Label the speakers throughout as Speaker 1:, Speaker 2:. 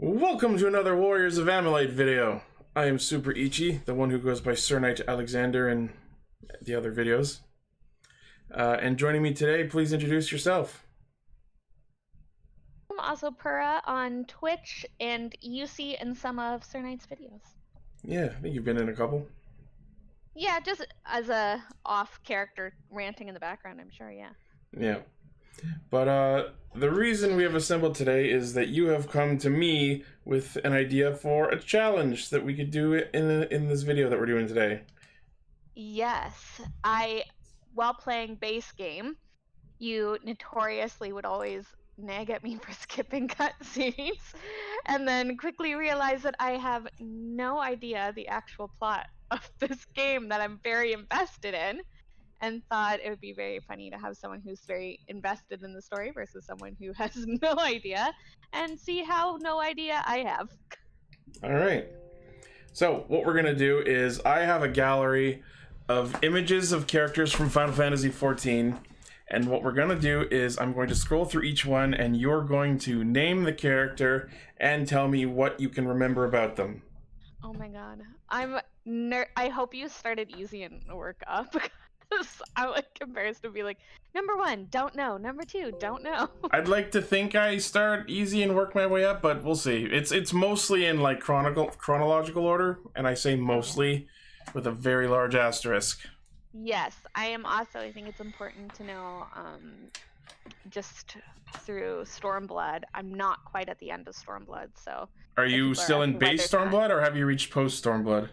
Speaker 1: Welcome to another Warriors of Ammolight video. I am SuperIchi, the one who goes by Sirnight Alexander in the other videos. And joining me today, please introduce yourself.
Speaker 2: I'm also Pura on Twitch, and you see in some of Sirnight's videos.
Speaker 1: Yeah, I think you've been in a couple.
Speaker 2: Yeah, just as a off-character ranting in the background, I'm sure, yeah.
Speaker 1: Yeah. But the reason we have assembled today is that you have come to me with an idea for a challenge that we could do in this video that we're doing today.
Speaker 2: Yes, while playing base game, you notoriously would always nag at me for skipping cutscenes, and then quickly realize that I have no idea the actual plot of this game that I'm very invested in, and thought it would be very funny to have someone who's very invested in the story versus someone who has no idea, and see how no idea I have.
Speaker 1: All right. So what we're gonna do is I have a gallery of images of characters from Final Fantasy XIV, and what we're gonna do is I'm going to scroll through each one, and you're going to name the character and tell me what you can remember about them.
Speaker 2: Oh my god, I hope you started easy and work up. I'm like embarrassed to be like, number 1, don't know. Number 2, don't know.
Speaker 1: I'd like to think I start easy and work my way up, but we'll see. It's mostly in like chronological order, and I say mostly with a very large asterisk.
Speaker 2: Yes, I am also. I think it's important to know. Just through Stormblood, I'm not quite at the end of Stormblood, so.
Speaker 1: Are you still in base Stormblood, or have you reached post Stormblood?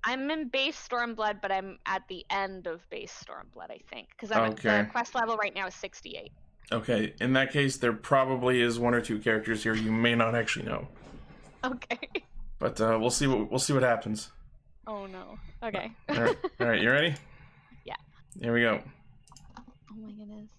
Speaker 2: I'm in base Stormblood, but I'm at the end of base Stormblood, I think. Because the quest level right now is 68.
Speaker 1: Okay, in that case, there probably is 1 or 2 characters here you may not actually know.
Speaker 2: Okay.
Speaker 1: But we'll see what happens.
Speaker 2: Oh no. Okay.
Speaker 1: All right, you ready?
Speaker 2: Yeah.
Speaker 1: Here we go.
Speaker 2: Oh my goodness.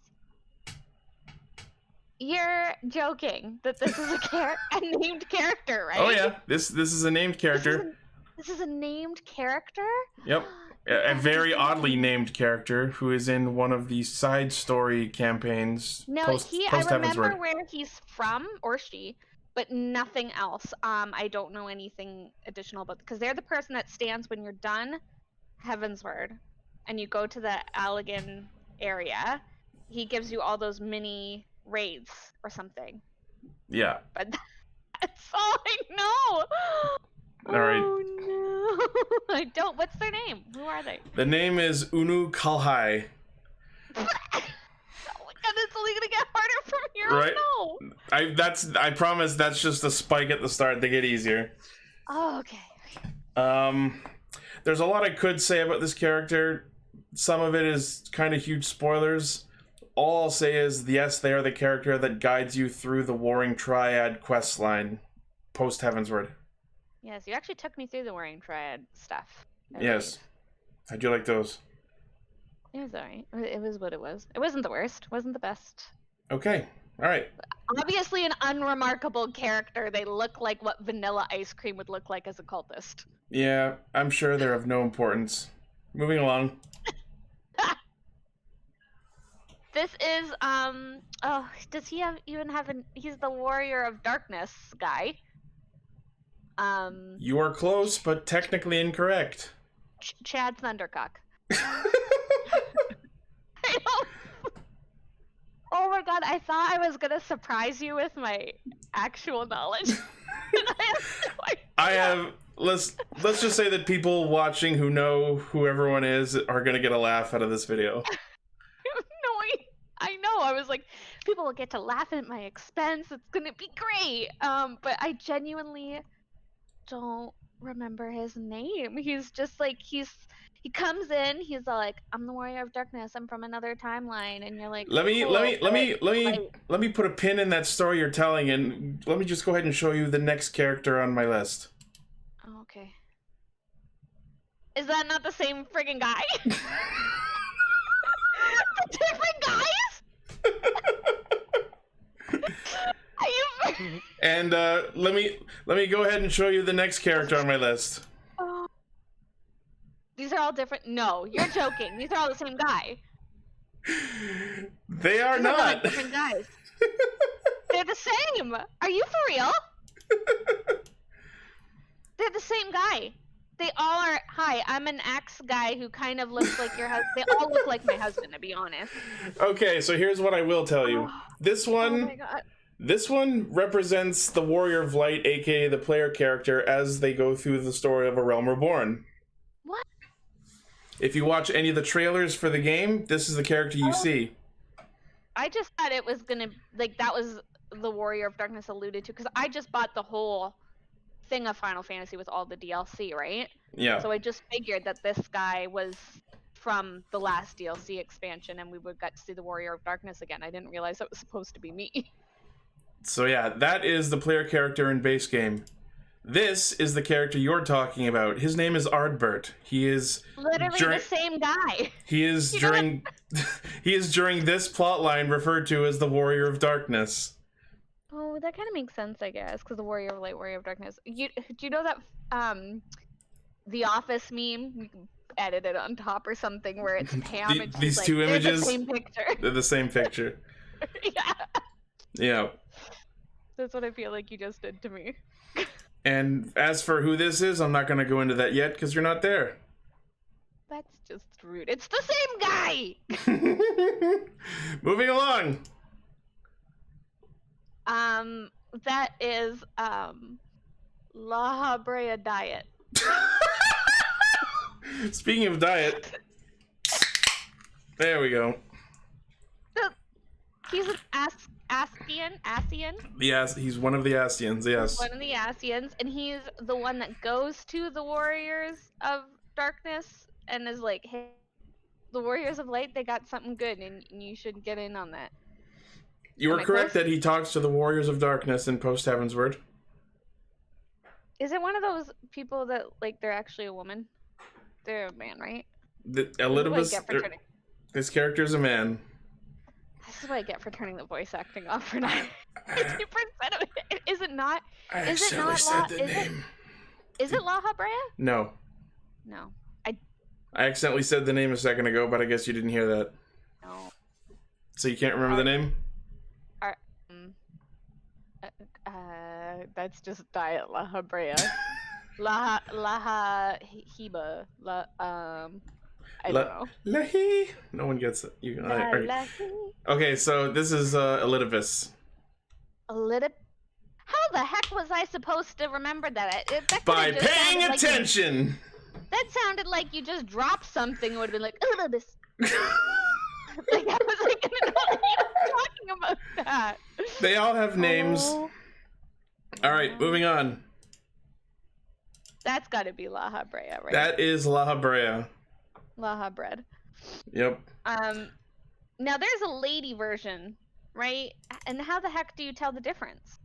Speaker 2: You're joking that this is a named character, right?
Speaker 1: Oh yeah, this is a named character.
Speaker 2: This is a named character?
Speaker 1: Yep. A very oddly named character who is in one of the side story campaigns.
Speaker 2: No, I remember where he's from, or she, but nothing else. I don't know anything additional about, because they're the person that stands when you're done Heavensward and you go to the Allegan area. He gives you all those mini raids or something.
Speaker 1: Yeah.
Speaker 2: But that's all I know.
Speaker 1: All right.
Speaker 2: Oh no! I don't. What's their name? Who are they?
Speaker 1: The name is Unu Kalhai.
Speaker 2: Oh my god, it's only gonna get harder from here.
Speaker 1: Right?
Speaker 2: Oh
Speaker 1: no. I promise that's just a spike at the start. They get easier.
Speaker 2: Oh, okay.
Speaker 1: There's a lot I could say about this character. Some of it is kind of huge spoilers. All I'll say is, yes, they are the character that guides you through the Warring Triad quest line post Heavensward.
Speaker 2: Yes, you actually took me through the Warring Triad stuff.
Speaker 1: Yes. How'd you like those?
Speaker 2: It was alright. It was what it was. It wasn't the worst. Wasn't the best.
Speaker 1: Okay. Alright.
Speaker 2: Obviously an unremarkable character. They look like what vanilla ice cream would look like as a cultist.
Speaker 1: Yeah, I'm sure they're of no importance. Moving along.
Speaker 2: This is, oh, does he even have he's the Warrior of Darkness guy.
Speaker 1: You are close, but technically incorrect.
Speaker 2: Chad Thundercock. Oh my god, I thought I was gonna surprise you with my actual knowledge.
Speaker 1: Let's just say that people watching who know who everyone is are gonna get a laugh out of this video.
Speaker 2: I know. I was like, people will get to laugh at my expense. It's gonna be great. But I genuinely don't remember his name. He's just like he comes in, he's all like, I'm the Warrior of Darkness, I'm from another timeline, and you're like,
Speaker 1: let me put a pin in that story you're telling, and let me just go ahead and show you the next character on my list.
Speaker 2: Oh, okay. Is that not the same friggin' guy? Different guys?
Speaker 1: And let me go ahead and show you the next character on my list.
Speaker 2: These are all different. No, you're joking. These are all the same guy.
Speaker 1: They are not.
Speaker 2: Different guys. They're the same. Are you for real? They're the same guy. They all are. Hi, I'm an axe guy who kind of looks like your husband. They all look like my husband, to be honest.
Speaker 1: Okay, so here's what I will tell you. This one,
Speaker 2: Oh my god.
Speaker 1: this one represents the Warrior of Light, aka the player character, as they go through the story of A Realm Reborn.
Speaker 2: What?
Speaker 1: If you watch any of the trailers for the game, this is the character you see.
Speaker 2: I just thought it was gonna that was the Warrior of Darkness alluded to, because I just bought the whole thing of Final Fantasy with all the DLC, right?
Speaker 1: Yeah.
Speaker 2: So I just figured that this guy was from the last DLC expansion, and we would get to see the Warrior of Darkness again. I didn't realize that was supposed to be me.
Speaker 1: So yeah, that is the player character in base game. This is the character you're talking about. His name is Ardbert. He is
Speaker 2: Literally the same guy.
Speaker 1: He is during he is during this plotline referred to as the Warrior of Darkness.
Speaker 2: Oh, that kind of makes sense, I guess, because the Warrior of Light, Warrior of Darkness. Do you know that The Office meme? You can edit it on top or something where it's Pam and she's
Speaker 1: these
Speaker 2: like,
Speaker 1: two
Speaker 2: they're
Speaker 1: images.
Speaker 2: the same picture.
Speaker 1: They're the same picture.
Speaker 2: Yeah.
Speaker 1: Yeah.
Speaker 2: That's what I feel like you just did to me.
Speaker 1: And as for who this is, I'm not going to go into that yet because you're not there.
Speaker 2: That's just rude. It's the same guy!
Speaker 1: Moving along.
Speaker 2: That is, La Habrea Diet.
Speaker 1: Speaking of diet, there we go.
Speaker 2: He's an Ascian?
Speaker 1: Yes, he's one of the Ascians, yes.
Speaker 2: One of the Ascians, and he's the one that goes to the Warriors of Darkness and is like, hey, the Warriors of Light, they got something good, and you should get in on that.
Speaker 1: You are correct that he talks to the Warriors of Darkness in Post Heavensward.
Speaker 2: Is it one of those people that, like, they're actually a woman? They're a man, right?
Speaker 1: Elitibus, this character is a man.
Speaker 2: This is what I get for turning the voice acting off for 90% of it. Is it not?
Speaker 1: I
Speaker 2: Is it not
Speaker 1: said the name.
Speaker 2: Is it La Habrea?
Speaker 1: No.
Speaker 2: No.
Speaker 1: I accidentally said the name a second ago, but I guess you didn't hear that.
Speaker 2: No.
Speaker 1: So you can't remember the name?
Speaker 2: That's just Diet La Habrea. Hiba. I don't know.
Speaker 1: Lahi. No one gets it. Okay, so this is Elitibus.
Speaker 2: How the heck was I supposed to remember that?
Speaker 1: By paying attention!
Speaker 2: That sounded like you just dropped something and would have been like, Elitibus. Like, I was like, gonna know what you were talking about that.
Speaker 1: They all have names. Alright, moving on.
Speaker 2: That's gotta be La Habrea, right?
Speaker 1: That is La Habrea.
Speaker 2: La Habrea.
Speaker 1: Yep.
Speaker 2: Now there's a lady version, right? And how the heck do you tell the difference?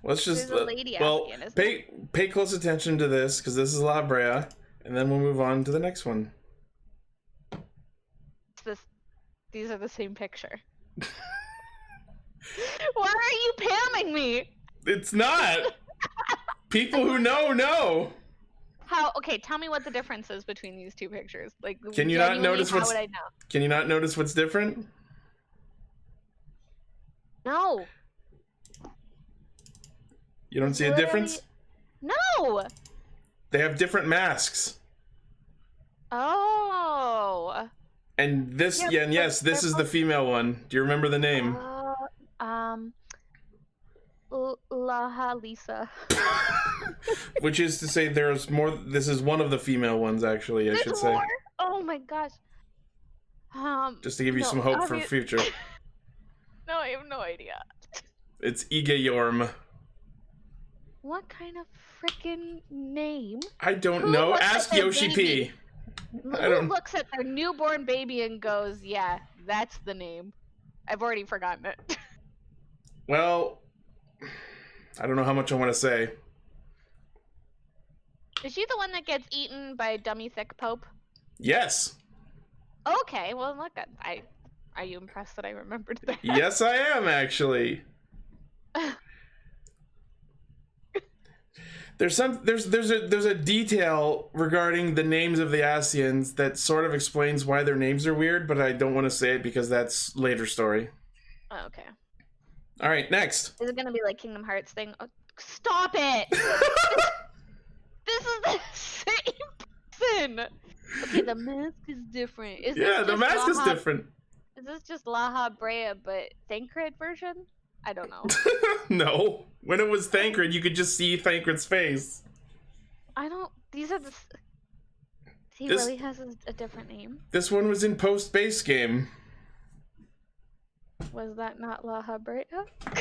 Speaker 1: Let's just
Speaker 2: There's a lady Ascian, isn't
Speaker 1: pay close attention to this because this is La Habrea, and then we'll move on to the next one.
Speaker 2: These are the same picture. Why are you pamming me?
Speaker 1: It's not. People who know.
Speaker 2: How? Okay, tell me what the difference is between these two pictures. Like,
Speaker 1: can you not notice
Speaker 2: how would I know?
Speaker 1: Can you not notice what's different?
Speaker 2: No.
Speaker 1: You don't see a difference?
Speaker 2: No.
Speaker 1: They have different masks.
Speaker 2: Oh.
Speaker 1: And this, yes, this is the female one. Do you remember the name?
Speaker 2: Laha Lisa.
Speaker 1: Which is to say there's more. This is one of the female ones, actually, I should say.
Speaker 2: More? Oh my gosh.
Speaker 1: Just to give you some hope for the future.
Speaker 2: No, I have no idea.
Speaker 1: It's Igayorm.
Speaker 2: What kind of freaking name?
Speaker 1: I don't know. Ask Yoshi P.
Speaker 2: Who looks at their newborn baby and goes, yeah, that's the name. I've already forgotten it.
Speaker 1: Well, I don't know how much I want to say.
Speaker 2: Is she the one that gets eaten by Dummy Thick Pope?
Speaker 1: Yes.
Speaker 2: Okay, well, look, are you impressed that I remembered that?
Speaker 1: Yes, I am, actually. There's a detail regarding the names of the Ascians that sort of explains why their names are weird, but I don't want to say it because that's later story.
Speaker 2: Oh, okay.
Speaker 1: All right, next.
Speaker 2: Is it gonna be like Kingdom Hearts thing? Oh, stop it! person. Okay, the mask is different.
Speaker 1: The mask is different.
Speaker 2: Is this just Laha Brea, but Thancred version? I don't know.
Speaker 1: No. When it was Thancred, you could just see Thancred's face.
Speaker 2: These are he really has a different name?
Speaker 1: This one was in post-base game.
Speaker 2: Was that not Laha Brea?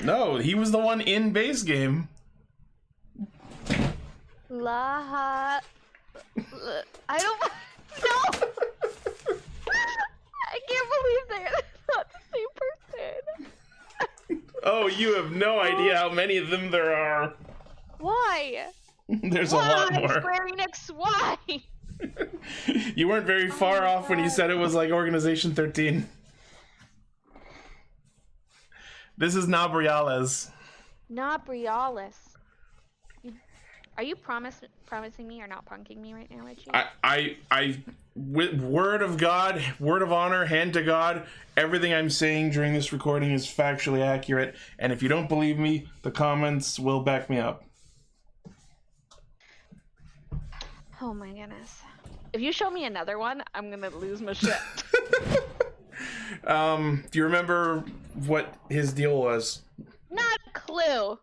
Speaker 1: No, he was the one in base game.
Speaker 2: Laha... I don't... No! I can't believe they're not the same person.
Speaker 1: Oh, you have no idea how many of them there are.
Speaker 2: Why?
Speaker 1: There's a lot more.
Speaker 2: Square Enix, why?
Speaker 1: You weren't very far off when you said it was like Organization 13. This is Nabriales.
Speaker 2: Nabriales. Are you promising me or not punking me right now, Ichi?
Speaker 1: I, with word of God, word of honor, hand to God, everything I'm saying during this recording is factually accurate. And if you don't believe me, the comments will back me up.
Speaker 2: Oh my goodness. If you show me another one, I'm gonna lose my shit.
Speaker 1: Do you remember what his deal was?
Speaker 2: Not a clue.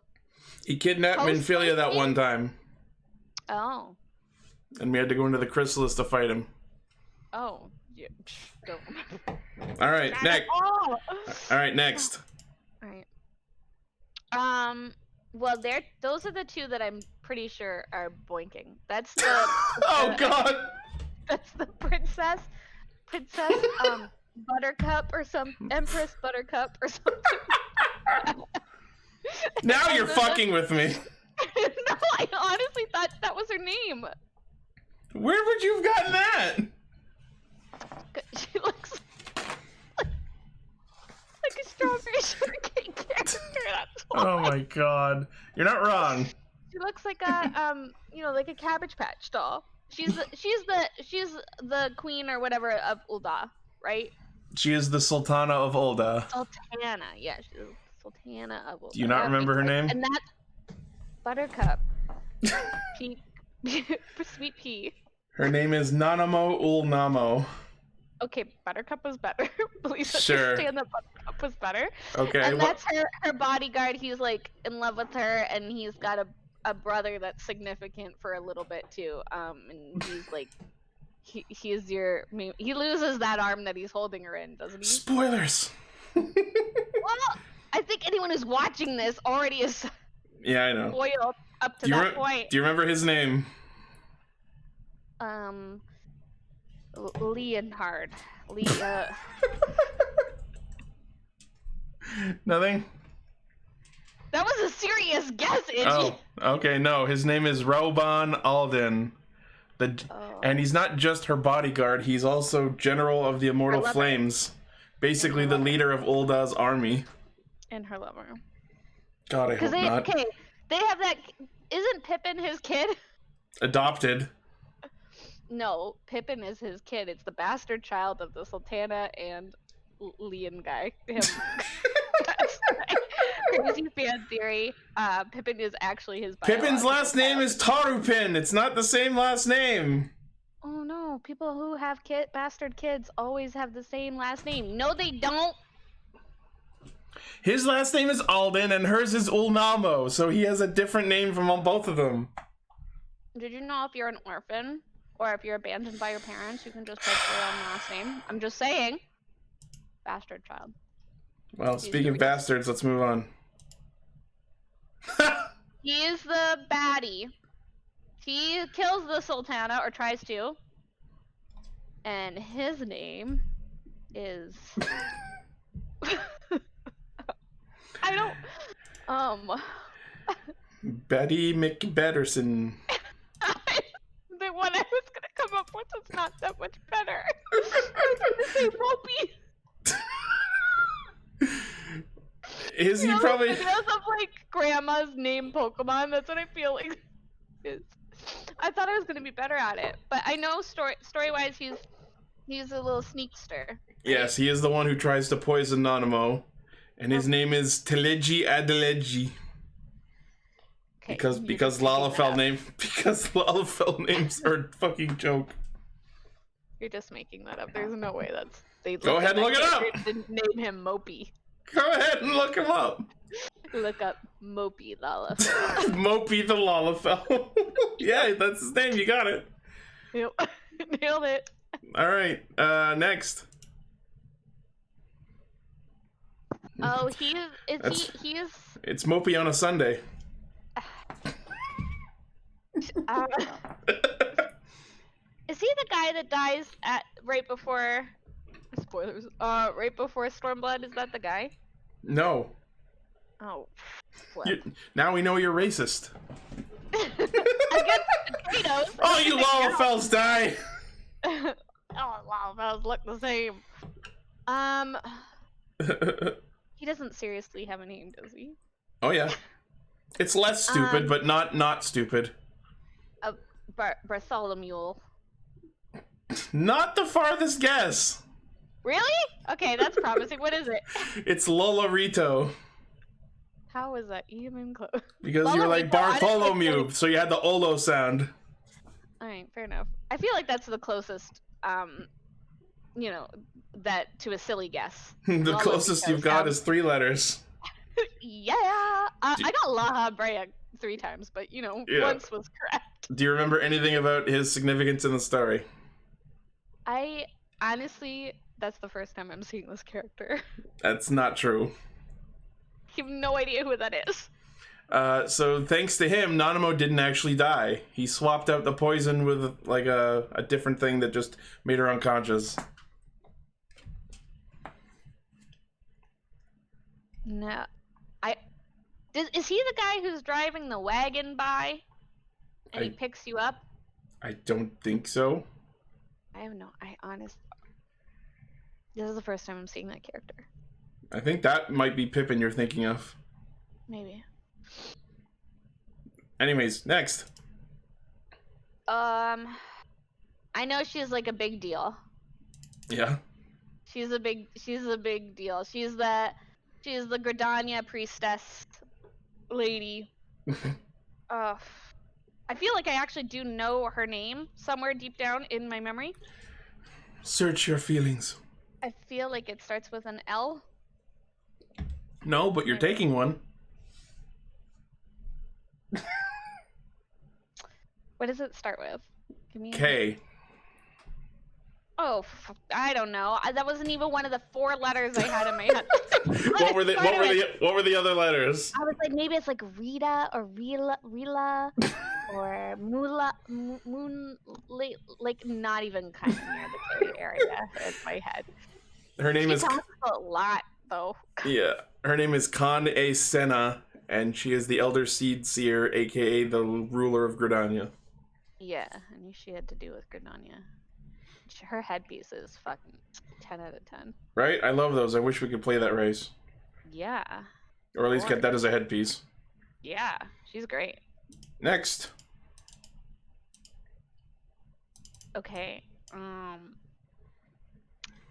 Speaker 1: He kidnapped Minfilia that one time.
Speaker 2: Oh.
Speaker 1: And we had to go into the Chrysalis to fight him.
Speaker 2: Oh. Yeah. Don't remember.
Speaker 1: Alright, next.
Speaker 2: Oh.
Speaker 1: Alright, next.
Speaker 2: Alright. Well, those are the two that I'm pretty sure are boinking. That's the...
Speaker 1: Oh, God!
Speaker 2: That's the princess, Buttercup or some Empress Buttercup or something.
Speaker 1: Now you're fucking with me.
Speaker 2: No, I honestly thought that was her name.
Speaker 1: Where would you have gotten that?
Speaker 2: She looks like a strawberry shortcake character. That's why.
Speaker 1: Oh my God, you're not wrong.
Speaker 2: She looks like a like a Cabbage Patch doll. She's the queen or whatever of Ul'dah, right?
Speaker 1: She is the Sultana of Ul'dah.
Speaker 2: Sultana, yeah, she's the Sultana of Ul'dah.
Speaker 1: Do you not remember her name?
Speaker 2: And that's Buttercup. Sweet pea.
Speaker 1: Her name is Nanamo Ul'Namo.
Speaker 2: Okay, Buttercup was better. Please
Speaker 1: Sure.
Speaker 2: understand that Buttercup was better.
Speaker 1: Okay.
Speaker 2: And that's her bodyguard. He's like in love with her, and he's got a brother that's significant for a little bit too. And he's like, he loses that arm that he's holding her in, doesn't he?
Speaker 1: Spoilers.
Speaker 2: Well, I think anyone who's watching this already is.
Speaker 1: Yeah, I know.
Speaker 2: Spoiled up to that point.
Speaker 1: Do you remember his name?
Speaker 2: Leonhard.
Speaker 1: Nothing?
Speaker 2: That was a serious guess, Ichi.
Speaker 1: Oh, okay, no. His name is Robon Alden. And he's not just her bodyguard, he's also General of the Immortal Flames. Basically the leader of Ul'dah's army.
Speaker 2: And her lover.
Speaker 1: God, I hope not.
Speaker 2: Okay, they have that... Isn't Pippin his kid?
Speaker 1: Adopted.
Speaker 2: No, Pippin is his kid. It's the bastard child of the Sultana and Leon guy. Him. That's crazy fan theory. Pippin is actually his
Speaker 1: Pippin's last name is Tarupin. It's not the same last name.
Speaker 2: Oh no, people who have bastard kids always have the same last name. No, they don't.
Speaker 1: His last name is Alden and hers is Ul'Namo, so he has a different name from both of them.
Speaker 2: Did you know if you're an orphan or if you're abandoned by your parents, you can just pick your own last name? I'm just saying. Bastard child.
Speaker 1: Well, speaking of bastards, let's move on.
Speaker 2: He is the baddie. He kills the Sultana, or tries to. And his name is... I don't...
Speaker 1: Betty McBetterson.
Speaker 2: The one I was gonna come up with was not that much better. I was gonna say Mopey.
Speaker 1: Is he probably...
Speaker 2: Videos of like grandma's name Pokemon. That's what I feel like is. I thought I was gonna be better at it, but I know story-wise he's a little sneakster.
Speaker 1: Yes, he is the one who tries to poison Nanamo, and his name is Teleji Adeleji.
Speaker 2: Okay,
Speaker 1: Because Lalafell names are a fucking joke.
Speaker 2: You're just making that up. There's no way that's.
Speaker 1: Go ahead and look it up.
Speaker 2: Didn't name him Mopey.
Speaker 1: Go ahead and look him up.
Speaker 2: Look up Mopey Lalafell.
Speaker 1: Mopey the Lalafell. Yeah, that's his name. You got it.
Speaker 2: Yep. Nailed it.
Speaker 1: All right. Next.
Speaker 2: Oh, he is.
Speaker 1: It's Mopey on a Sunday.
Speaker 2: Is he the guy that dies right before? Spoilers. Right before Stormblood. Is that the guy?
Speaker 1: No.
Speaker 2: Oh.
Speaker 1: Now we know you're racist.
Speaker 2: I guess potatoes.
Speaker 1: Oh, you Lalafells die.
Speaker 2: Oh, Lalafells look the same. He doesn't seriously have a name, does he?
Speaker 1: Oh yeah. It's less stupid, but not stupid.
Speaker 2: Bartholomew.
Speaker 1: Not the farthest guess.
Speaker 2: Really? Okay, that's promising. What is it?
Speaker 1: It's Lolarito.
Speaker 2: How is that even close?
Speaker 1: Because you're like Bartholomew, so you had the Olo sound.
Speaker 2: Alright, fair enough. I feel like that's the closest, that to a silly guess.
Speaker 1: The closest you've got is 3 letters.
Speaker 2: Yeah! I got La Brea 3 times, but, once was correct.
Speaker 1: Do you remember anything about his significance in the story?
Speaker 2: I honestly, that's the first time I'm seeing this character.
Speaker 1: That's not true.
Speaker 2: I have no idea who that is.
Speaker 1: So thanks to him, Nanamo didn't actually die. He swapped out the poison with like a different thing that just made her unconscious.
Speaker 2: No, is he the guy who's driving the wagon by, and he picks you up?
Speaker 1: I don't think so.
Speaker 2: This is the first time I'm seeing that character.
Speaker 1: I think that might be Pippin you're thinking of.
Speaker 2: Maybe.
Speaker 1: Anyways, next.
Speaker 2: I know she's like a big deal.
Speaker 1: Yeah.
Speaker 2: She's a big deal. She's the Gridania priestess lady. I feel like I actually do know her name somewhere deep down in my memory.
Speaker 1: Search your feelings.
Speaker 2: I feel like it starts with an L.
Speaker 1: No, but you're taking one.
Speaker 2: What does it start with? Give me a
Speaker 1: K.
Speaker 2: Oh, I don't know. That wasn't even one of the 4 letters I had in my head.
Speaker 1: What were the other letters?
Speaker 2: I was like, maybe it's like Rita or Rila or Mula, Moon, like not even kind of near the K area in my head.
Speaker 1: Her name is.
Speaker 2: She talks a lot though.
Speaker 1: Yeah, her name is Khan A. Senna, and she is the Elder Seed Seer, aka the ruler of Gridania.
Speaker 2: Yeah, I knew she had to do with Gridania. Her headpiece is fucking 10 out of 10.
Speaker 1: Right? I love those. I wish we could play that race.
Speaker 2: Yeah.
Speaker 1: Or at least get that as a headpiece.
Speaker 2: Yeah, she's great.
Speaker 1: Next.
Speaker 2: Okay.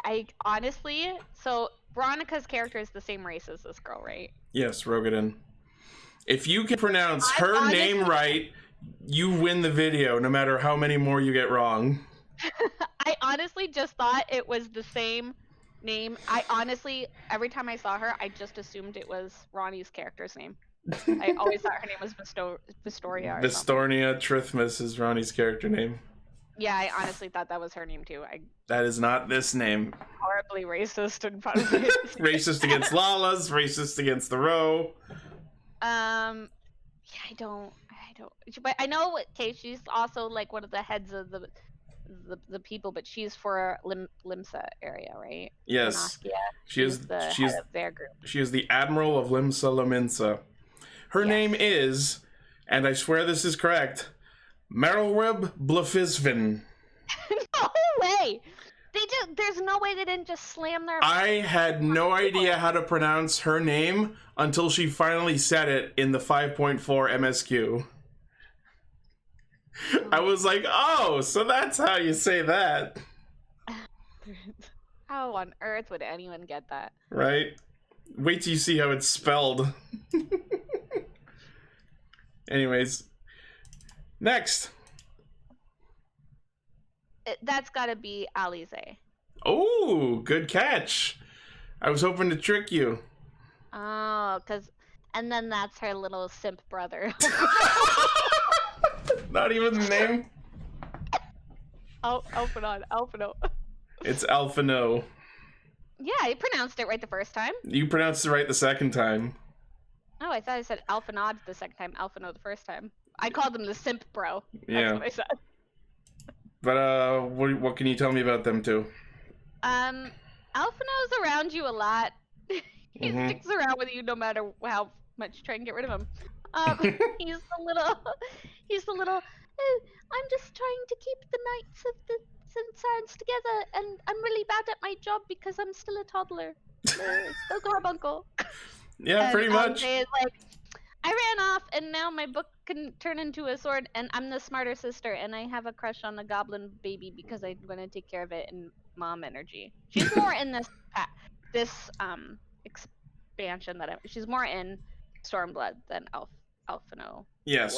Speaker 2: I honestly, so Veronica's character is the same race as this girl, right?
Speaker 1: Yes, Rogadin. If you can pronounce her name right, you win the video, no matter how many more you get wrong.
Speaker 2: I honestly just thought it was the same name. I honestly, every time I saw her, I just assumed it was Ronnie's character's name. I always thought her name was Vistoria.
Speaker 1: Vistornia Trithmus is Ronnie's character name.
Speaker 2: Yeah, I honestly thought that was her name too.
Speaker 1: That is not this name.
Speaker 2: Horribly racist in front of me.
Speaker 1: Racist against Lalas, racist against the Row.
Speaker 2: Yeah, I don't. But I know. Okay, she's also like one of the heads of the people, but she's for Limsa area, right?
Speaker 1: Yes. She is
Speaker 2: the head of their group.
Speaker 1: She is the Admiral of Limsa Laminsa. Her name is, and I swear this is correct, Merylweb Blafisvin.
Speaker 2: No way! There's no way they didn't just slam their...
Speaker 1: I had no idea how to pronounce her name until she finally said it in the 5.4 MSQ. I was like, oh, so that's how you say that.
Speaker 2: How on earth would anyone get that?
Speaker 1: Right? Wait till you see how it's spelled. Anyways. Next.
Speaker 2: That's gotta be Alize.
Speaker 1: Oh, good catch. I was hoping to trick you.
Speaker 2: Oh, and then that's her little simp brother.
Speaker 1: Not even the name.
Speaker 2: Oh, Alphino.
Speaker 1: It's Alphino.
Speaker 2: Yeah, I pronounced it right the first time.
Speaker 1: You pronounced it right the second time.
Speaker 2: Oh, I thought I said Alphanod the second time, Alphino the first time. I called them the simp bro. That's
Speaker 1: Yeah.
Speaker 2: what I said.
Speaker 1: But what can you tell me about them two?
Speaker 2: Alphino's around you a lot. He sticks around with you no matter how much you try and get rid of him. He's the little. Oh, I'm just trying to keep the Knights of the Science together, and I'm really bad at my job because I'm still a toddler. So carbuncle.
Speaker 1: Yeah,
Speaker 2: And
Speaker 1: pretty much.
Speaker 2: Is like, I ran off, and now my book can turn into a sword, and I'm the smarter sister, and I have a crush on the goblin baby because I'm gonna take care of it in mom energy. She's more in this expansion she's more in Stormblood than Alphino.
Speaker 1: Yes.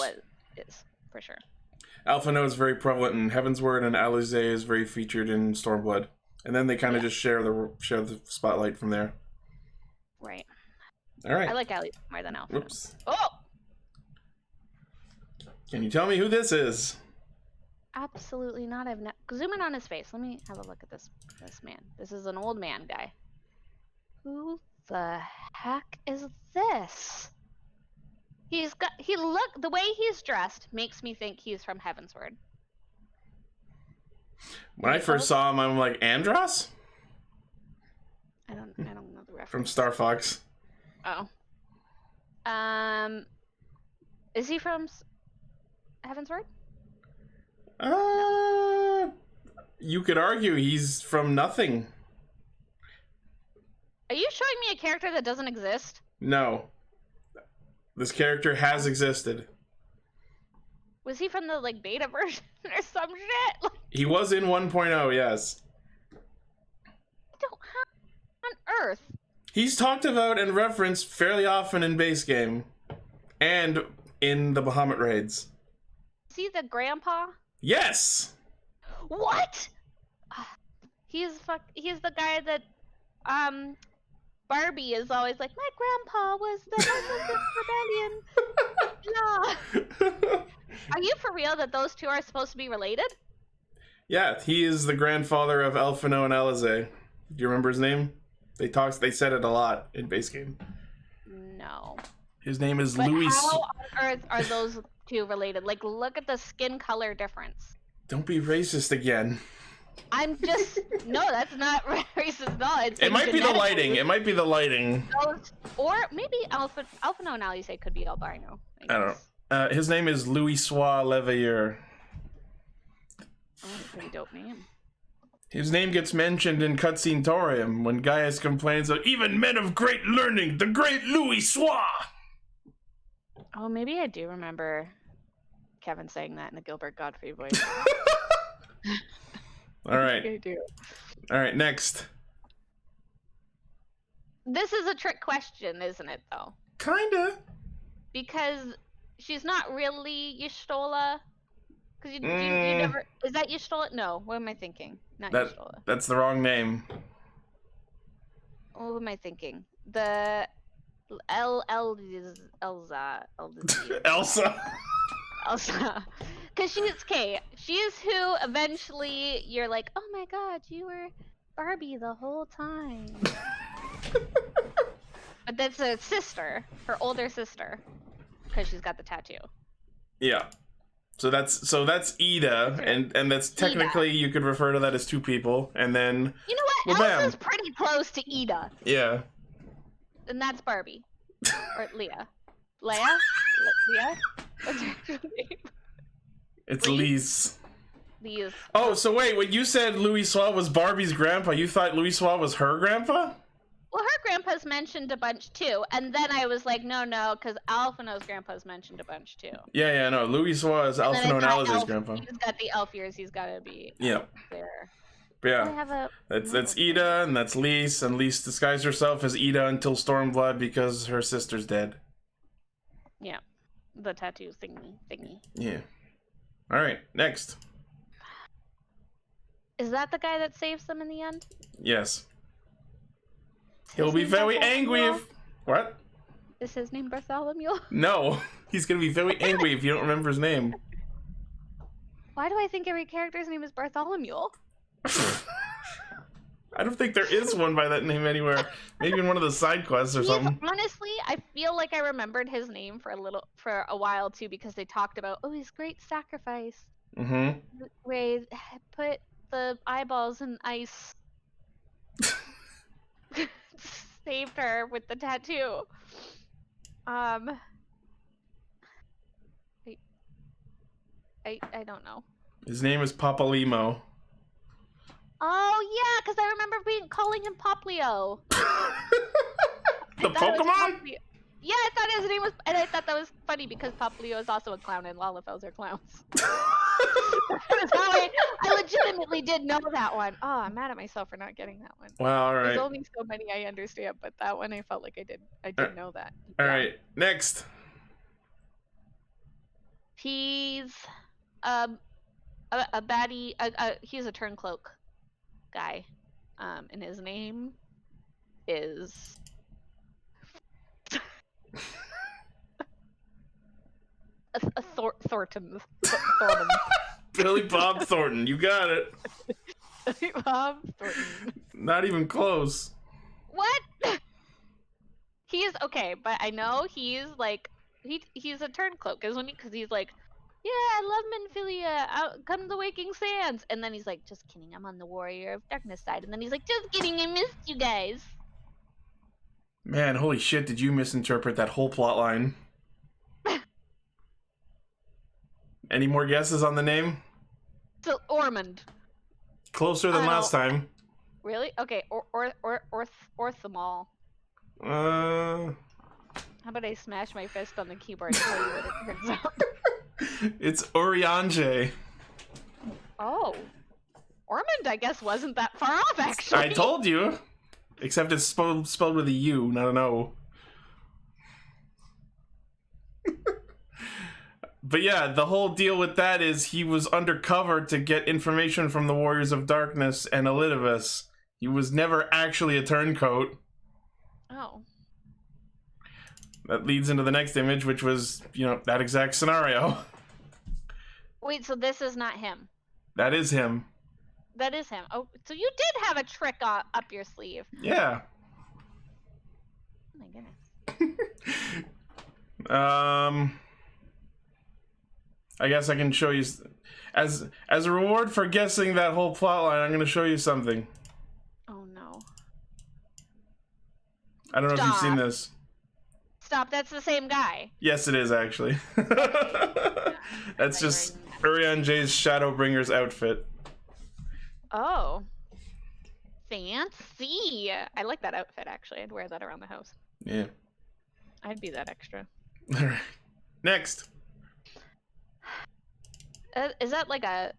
Speaker 2: Is for sure.
Speaker 1: Alphino is very prevalent in Heavensward, and Alize is very featured in Stormblood. And then they kind of just share the spotlight from there.
Speaker 2: Right.
Speaker 1: All right.
Speaker 2: I like Alize more than Alphino.
Speaker 1: Whoops.
Speaker 2: Oh!
Speaker 1: Can you tell me who this is?
Speaker 2: Absolutely not. Zoom in on his face. Let me have a look at this man. This is an old man guy. Who the heck is this? The way he's dressed makes me think he's from Heavensward.
Speaker 1: When I first saw him, I'm like, Andros?
Speaker 2: I don't know the reference.
Speaker 1: From Star Fox.
Speaker 2: Oh. Is he from Heavensward?
Speaker 1: You could argue he's from nothing.
Speaker 2: Are you showing me a character that doesn't exist?
Speaker 1: No. This character has existed.
Speaker 2: Was he from the beta version or some shit?
Speaker 1: He was in 1.0, yes.
Speaker 2: I don't have on Earth.
Speaker 1: He's talked about and referenced fairly often in base game. And in the Bahamut raids.
Speaker 2: Is he the grandpa?
Speaker 1: Yes!
Speaker 2: What? He's the guy that Barbie is always like, my grandpa was the head of this rebellion. Yeah. Are you for real that those two are supposed to be related?
Speaker 1: Yeah, he is the grandfather of Alphino and Alize. Do you remember his name? They said it a lot in base game.
Speaker 2: No.
Speaker 1: His name is
Speaker 2: But
Speaker 1: Louis.
Speaker 2: How on earth are those two related? Look at the skin color difference.
Speaker 1: Don't be racist again.
Speaker 2: I'm just no, that's not racist at all.
Speaker 1: It might be the lighting. It might be the lighting.
Speaker 2: Or maybe Alphino and Alize could be albino.
Speaker 1: I don't know. His name is Louis Levier.
Speaker 2: Oh, pretty dope name.
Speaker 1: His name gets mentioned in Cutscene Torium when Gaius complains of even men of great learning, the great Louis.
Speaker 2: Oh, maybe I do remember Kevin saying that in a Gilbert Godfrey voice.
Speaker 1: All right.
Speaker 2: I do.
Speaker 1: All right, next.
Speaker 2: This is a trick question, isn't it, though?
Speaker 1: Kinda.
Speaker 2: Because she's not really Y'shtola. Because you never... Is that Y'shtola? No, what am I thinking? Not Y'shtola.
Speaker 1: That's the wrong name.
Speaker 2: What am I thinking? The... Elsa. Elsa. Because she is who eventually you're like, oh my god, you were Barbie the whole time. But that's a sister, her older sister, because she's got the tattoo.
Speaker 1: Yeah. So that's Ida, and that's technically Ida. You could refer to that as two people, and then
Speaker 2: you know what? Elsa's pretty close to Ida.
Speaker 1: Yeah.
Speaker 2: And that's Barbie. Or Leah. Leah? What's her actual name?
Speaker 1: It's Lise.
Speaker 2: Lise.
Speaker 1: Oh, so wait, when you said Louis Soir was Barbie's grandpa, you thought Louis Soir was her grandpa?
Speaker 2: Well, her grandpa's mentioned a bunch too, and then I was like, no, because Alphino's grandpa's mentioned a bunch too.
Speaker 1: Yeah, no, Louis Soir is Alphino and Alize's grandpa.
Speaker 2: He's got the elf ears, he's gotta be there.
Speaker 1: Yeah, that's Ida, and that's Lise, and Lise disguised herself as Ida until Stormblood because her sister's dead.
Speaker 2: Yeah, the tattoo thingy.
Speaker 1: Yeah. All right, next.
Speaker 2: Is that the guy that saves them in the end?
Speaker 1: Yes. He'll be very angry if... What?
Speaker 2: Is his name Bartholomew?
Speaker 1: No. He's gonna be very angry if you don't remember his name.
Speaker 2: Why do I think every character's name is Bartholomew?
Speaker 1: I don't think there is one by that name anywhere. Maybe in one of the side quests or something.
Speaker 2: Honestly, I feel like I remembered his name for a while too, because they talked about, oh, his great sacrifice.
Speaker 1: Mm-hmm.
Speaker 2: Where he put the eyeballs in ice. Saved her with the tattoo. I don't know.
Speaker 1: His name is Papalimo.
Speaker 2: Oh yeah, because I remember calling him Poplio.
Speaker 1: The Pokemon?
Speaker 2: Yeah, I thought his name was, and I thought that was funny because Poplio is also a clown, and Lalafells are clowns. I legitimately did know that one. Oh, I'm mad at myself for not getting that one.
Speaker 1: Wow, all right.
Speaker 2: There's only so many I understand, but that one I felt like I did know that.
Speaker 1: All right, next.
Speaker 2: He's a baddie. He's a turncloak guy, and his name is Thornton.
Speaker 1: Billy Bob Thornton, you got it.
Speaker 2: Billy Bob Thornton.
Speaker 1: Not even close.
Speaker 2: What? He's okay, but I know he's like he's a turncloak, isn't he? Because he's like, yeah, I love Menphilia. Out come the Waking Sands, and then he's like, just kidding, I'm on the Warrior of Darkness side, and then he's like, just kidding, I missed you guys.
Speaker 1: Man, holy shit! Did you misinterpret that whole plot line? Any more guesses on the name?
Speaker 2: So Ormond.
Speaker 1: Closer than last time.
Speaker 2: Really? Okay. Orthamal.
Speaker 1: How
Speaker 2: about I smash my fist on the keyboard and tell you what it turns out?
Speaker 1: It's Orionje.
Speaker 2: Oh. Ormond, I guess, wasn't that far off, actually.
Speaker 1: I told you. Except it's spelled with a U, not an O. But yeah, the whole deal with that is he was undercover to get information from the Warriors of Darkness and Elitibus. He was never actually a turncoat.
Speaker 2: Oh.
Speaker 1: That leads into the next image, which was, that exact scenario.
Speaker 2: Wait, so this is not him?
Speaker 1: That is him.
Speaker 2: That is him. Oh, so you did have a trick up your sleeve.
Speaker 1: Yeah.
Speaker 2: Oh my goodness.
Speaker 1: I guess I can show you, as a reward for guessing that whole plot line, I'm going to show you something.
Speaker 2: Oh no.
Speaker 1: I don't know if you've seen this.
Speaker 2: Stop, that's the same guy.
Speaker 1: Yes, it is, actually. That's just Orionje's Shadowbringers outfit.
Speaker 2: Oh. Fancy. I like that outfit, actually. I'd wear that around the house.
Speaker 1: Yeah.
Speaker 2: I'd be that extra.
Speaker 1: Alright. Next.
Speaker 2: Is that like a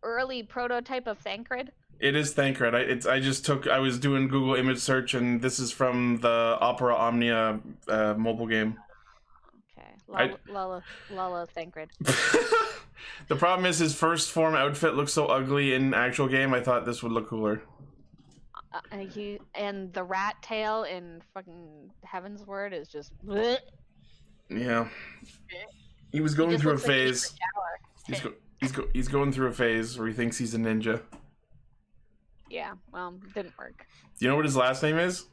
Speaker 2: early prototype of Thancred?
Speaker 1: It is Thancred. I was doing Google image search, and this is from the Opera Omnia mobile game.
Speaker 2: Okay. Lala Thancred.
Speaker 1: The problem is his first form outfit looks so ugly in actual game. I thought this would look cooler.
Speaker 2: And the rat tail in fucking Heaven's Word is just bleh.
Speaker 1: Yeah. He was going through a phase. He's going through a phase where he thinks he's a ninja.
Speaker 2: Yeah, well, didn't work.
Speaker 1: Do you know what his last name is?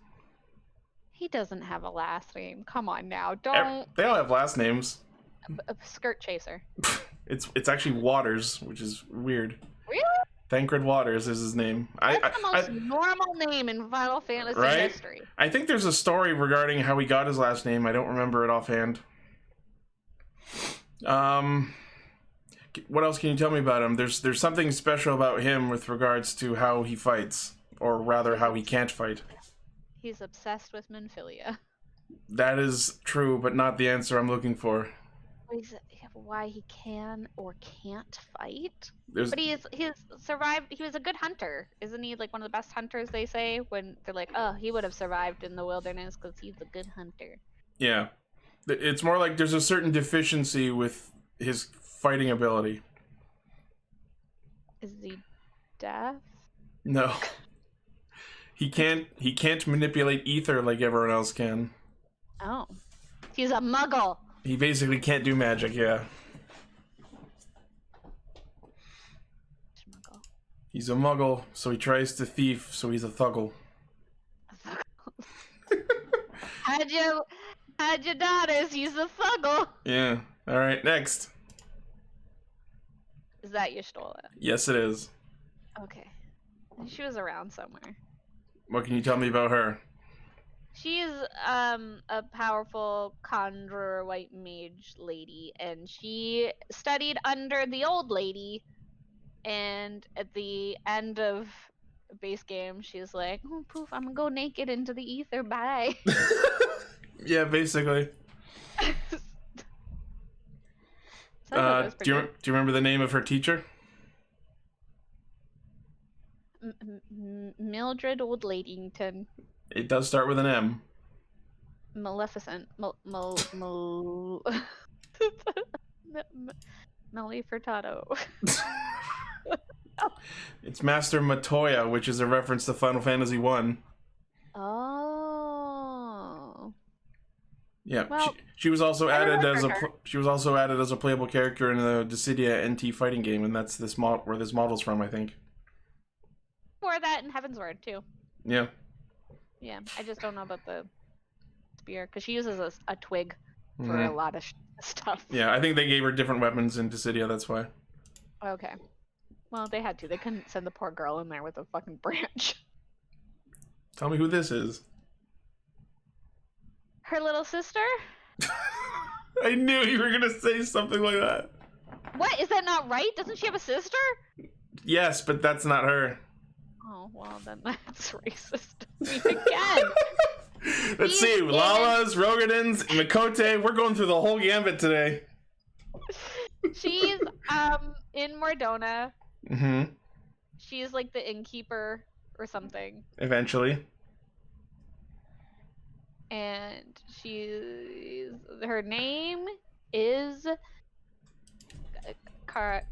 Speaker 2: He doesn't have a last name. Come on now, don't.
Speaker 1: They all have last names.
Speaker 2: A skirt chaser.
Speaker 1: It's actually Waters, which is weird.
Speaker 2: Really?
Speaker 1: Thancred Waters is his name.
Speaker 2: That's the most normal name in Final Fantasy history.
Speaker 1: I think there's a story regarding how he got his last name. I don't remember it offhand. What else can you tell me about him? There's something special about him with regards to how he fights, or rather how he can't fight.
Speaker 2: He's obsessed with Menphilia.
Speaker 1: That is true, but not the answer I'm looking for.
Speaker 2: Why he can or can't fight? But he's survived. He was a good hunter, isn't he? Like one of the best hunters, they say, when they're like, oh, he would have survived in the wilderness because he's a good hunter.
Speaker 1: Yeah, it's more like there's a certain deficiency with his fighting ability.
Speaker 2: Is he death?
Speaker 1: No. He can't manipulate ether like everyone else can.
Speaker 2: Oh. He's a muggle.
Speaker 1: He basically can't do magic, yeah.
Speaker 2: Muggle.
Speaker 1: He's a muggle, so he tries to thief, so he's a thuggle.
Speaker 2: Had your daughters, he's a thuggle.
Speaker 1: Yeah. Alright, next.
Speaker 2: Is that your Stola?
Speaker 1: Yes, it is.
Speaker 2: Okay. She was around somewhere.
Speaker 1: What can you tell me about her?
Speaker 2: She's a powerful conjurer white mage lady, and she studied under the old lady, and at the end of base game she's like, oh poof, I'm gonna go naked into the ether, bye.
Speaker 1: Yeah, basically. Do you remember the name of her teacher?
Speaker 2: Mildred Old Ladington.
Speaker 1: It does start with an M.
Speaker 2: Maleficent. Melly Furtado.
Speaker 1: It's Master Matoya, which is a reference to Final Fantasy I.
Speaker 2: Oh.
Speaker 1: Yeah,
Speaker 2: Well,
Speaker 1: she was also added as a playable character in the Dissidia NT fighting game, and that's where this model's from, I think.
Speaker 2: For that in Heaven's Word too.
Speaker 1: Yeah.
Speaker 2: Yeah, I just don't know about the spear because she uses a twig for a lot of stuff.
Speaker 1: Yeah, I think they gave her different weapons in Dissidia. That's why.
Speaker 2: Okay. Well, they had to. They couldn't send the poor girl in there with a fucking branch.
Speaker 1: Tell me who this is.
Speaker 2: Her little sister?
Speaker 1: I knew you were gonna say something like that.
Speaker 2: What? Is that not right? Doesn't she have a sister?
Speaker 1: Yes, but that's not her.
Speaker 2: Oh, well, then that's racist. Again!
Speaker 1: Let's see. Lalas, Rogadins, Mikote. We're going through the whole gambit today.
Speaker 2: She's, in Mordona.
Speaker 1: Mm-hmm.
Speaker 2: She's like the innkeeper or something.
Speaker 1: Eventually.
Speaker 2: And her name is Kai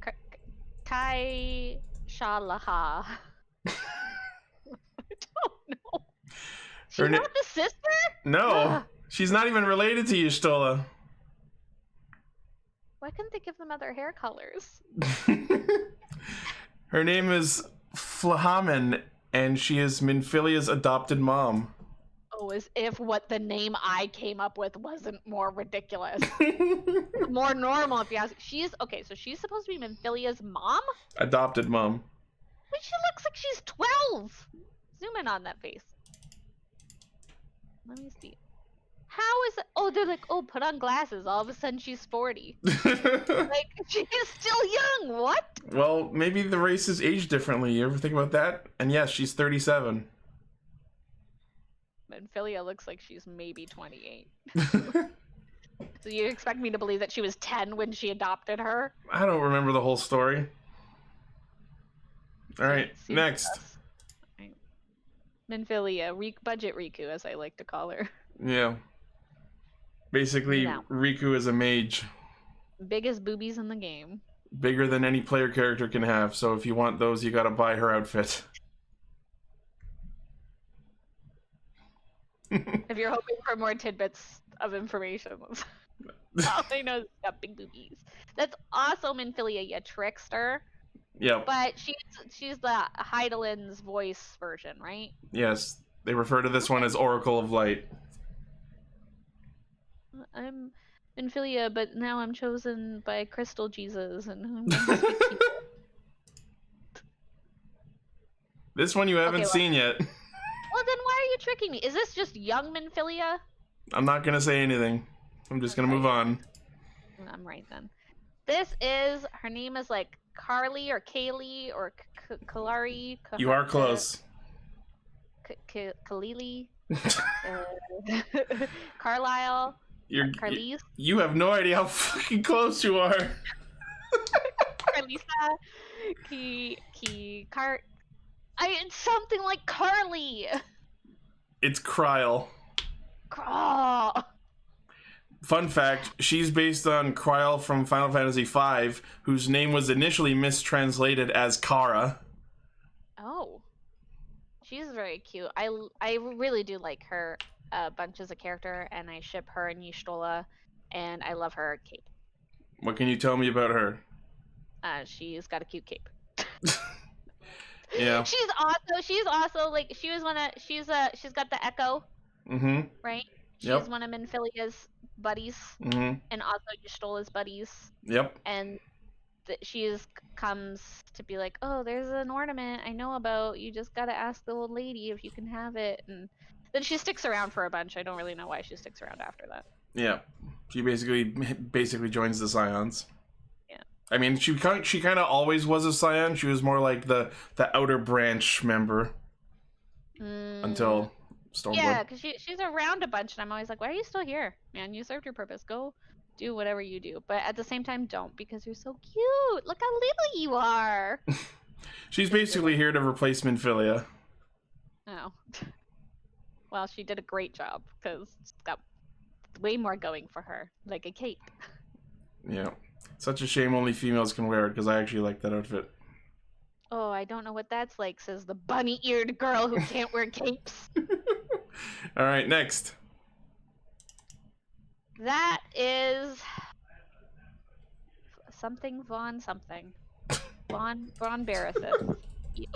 Speaker 2: Shalaha. I don't know. She's not the sister?
Speaker 1: No. She's not even related to Y'shtola.
Speaker 2: Why couldn't they give them other hair colors?
Speaker 1: Her name is Flahamen, and she is Minfilia's adopted mom.
Speaker 2: Oh, as if what the name I came up with wasn't more ridiculous. More normal, if you ask. Okay, so she's supposed to be Minfilia's mom?
Speaker 1: Adopted mom.
Speaker 2: But she looks like she's 12! Zoom in on that face. Let me see. How is it? Oh, they're like, oh, put on glasses. All of a sudden she's 40. Like, she's still young. What?
Speaker 1: Well, maybe the races age differently. You ever think about that? And yes, she's 37.
Speaker 2: Minfilia looks like she's maybe 28. So you expect me to believe that she was 10 when she adopted her?
Speaker 1: I don't remember the whole story. All right, next.
Speaker 2: Right. Minfilia, budget Riku, as I like to call her.
Speaker 1: Yeah. Basically,
Speaker 2: No.
Speaker 1: Riku is a mage.
Speaker 2: Biggest boobies in the game.
Speaker 1: Bigger than any player character can have, so if you want those, you gotta buy her outfit.
Speaker 2: If you're hoping for more tidbits of information, all I know is she's got big boobies. That's also Minfilia, you trickster.
Speaker 1: Yep.
Speaker 2: But she's the Heidelin's voice version, right?
Speaker 1: Yes. They refer to this one as Oracle of Light.
Speaker 2: I'm Minfilia, but now I'm chosen by Crystal Jesus, and
Speaker 1: This one you haven't seen yet.
Speaker 2: Well, then why are you tricking me? Is this just young Minfilia?
Speaker 1: I'm not gonna say anything. I'm just gonna move on.
Speaker 2: I'm right then. Her name is like Carly or Kaylee or Kalari.
Speaker 1: You are close.
Speaker 2: Kalili. Carlisle. Carlise.
Speaker 1: You have no idea how fucking close you are.
Speaker 2: Carlisa. It's something like Carly.
Speaker 1: It's Kryl.
Speaker 2: Oh.
Speaker 1: Fun fact, she's based on Kryl from Final Fantasy V, whose name was initially mistranslated as Kara.
Speaker 2: Oh, she's very cute. I really do like her bunch as a character, and I ship her and Y'shtola, and I love her cape.
Speaker 1: What can you tell me about her?
Speaker 2: She's got a cute cape.
Speaker 1: Yeah.
Speaker 2: She's also like she's got the Echo.
Speaker 1: Mm-hmm.
Speaker 2: Right?
Speaker 1: Yep.
Speaker 2: She's one of Minfilia's buddies.
Speaker 1: Mm-hmm.
Speaker 2: And also Y'shtola's buddies.
Speaker 1: Yep.
Speaker 2: And comes to be like, oh, there's an ornament I know about. You just gotta ask the old lady if you can have it. And then she sticks around for a bunch. I don't really know why she sticks around after that.
Speaker 1: Yeah. She basically joins the Scions.
Speaker 2: Yeah.
Speaker 1: I mean, she kind of always was a Scion. She was more like the outer branch member until Stormblood.
Speaker 2: Yeah, because she's around a bunch, and I'm always like, why are you still here? Man, you served your purpose. Go do whatever you do. But at the same time, don't, because you're so cute. Look how little you are.
Speaker 1: She's basically here to replace Minfilia.
Speaker 2: Oh. Well, she did a great job, because she's got way more going for her, like a cape.
Speaker 1: Yeah. Such a shame only females can wear it, because I actually like that outfit.
Speaker 2: Oh, I don't know what that's like, says the bunny-eared girl who can't wear capes.
Speaker 1: Alright, next.
Speaker 2: That is something Von something. Von Barithus.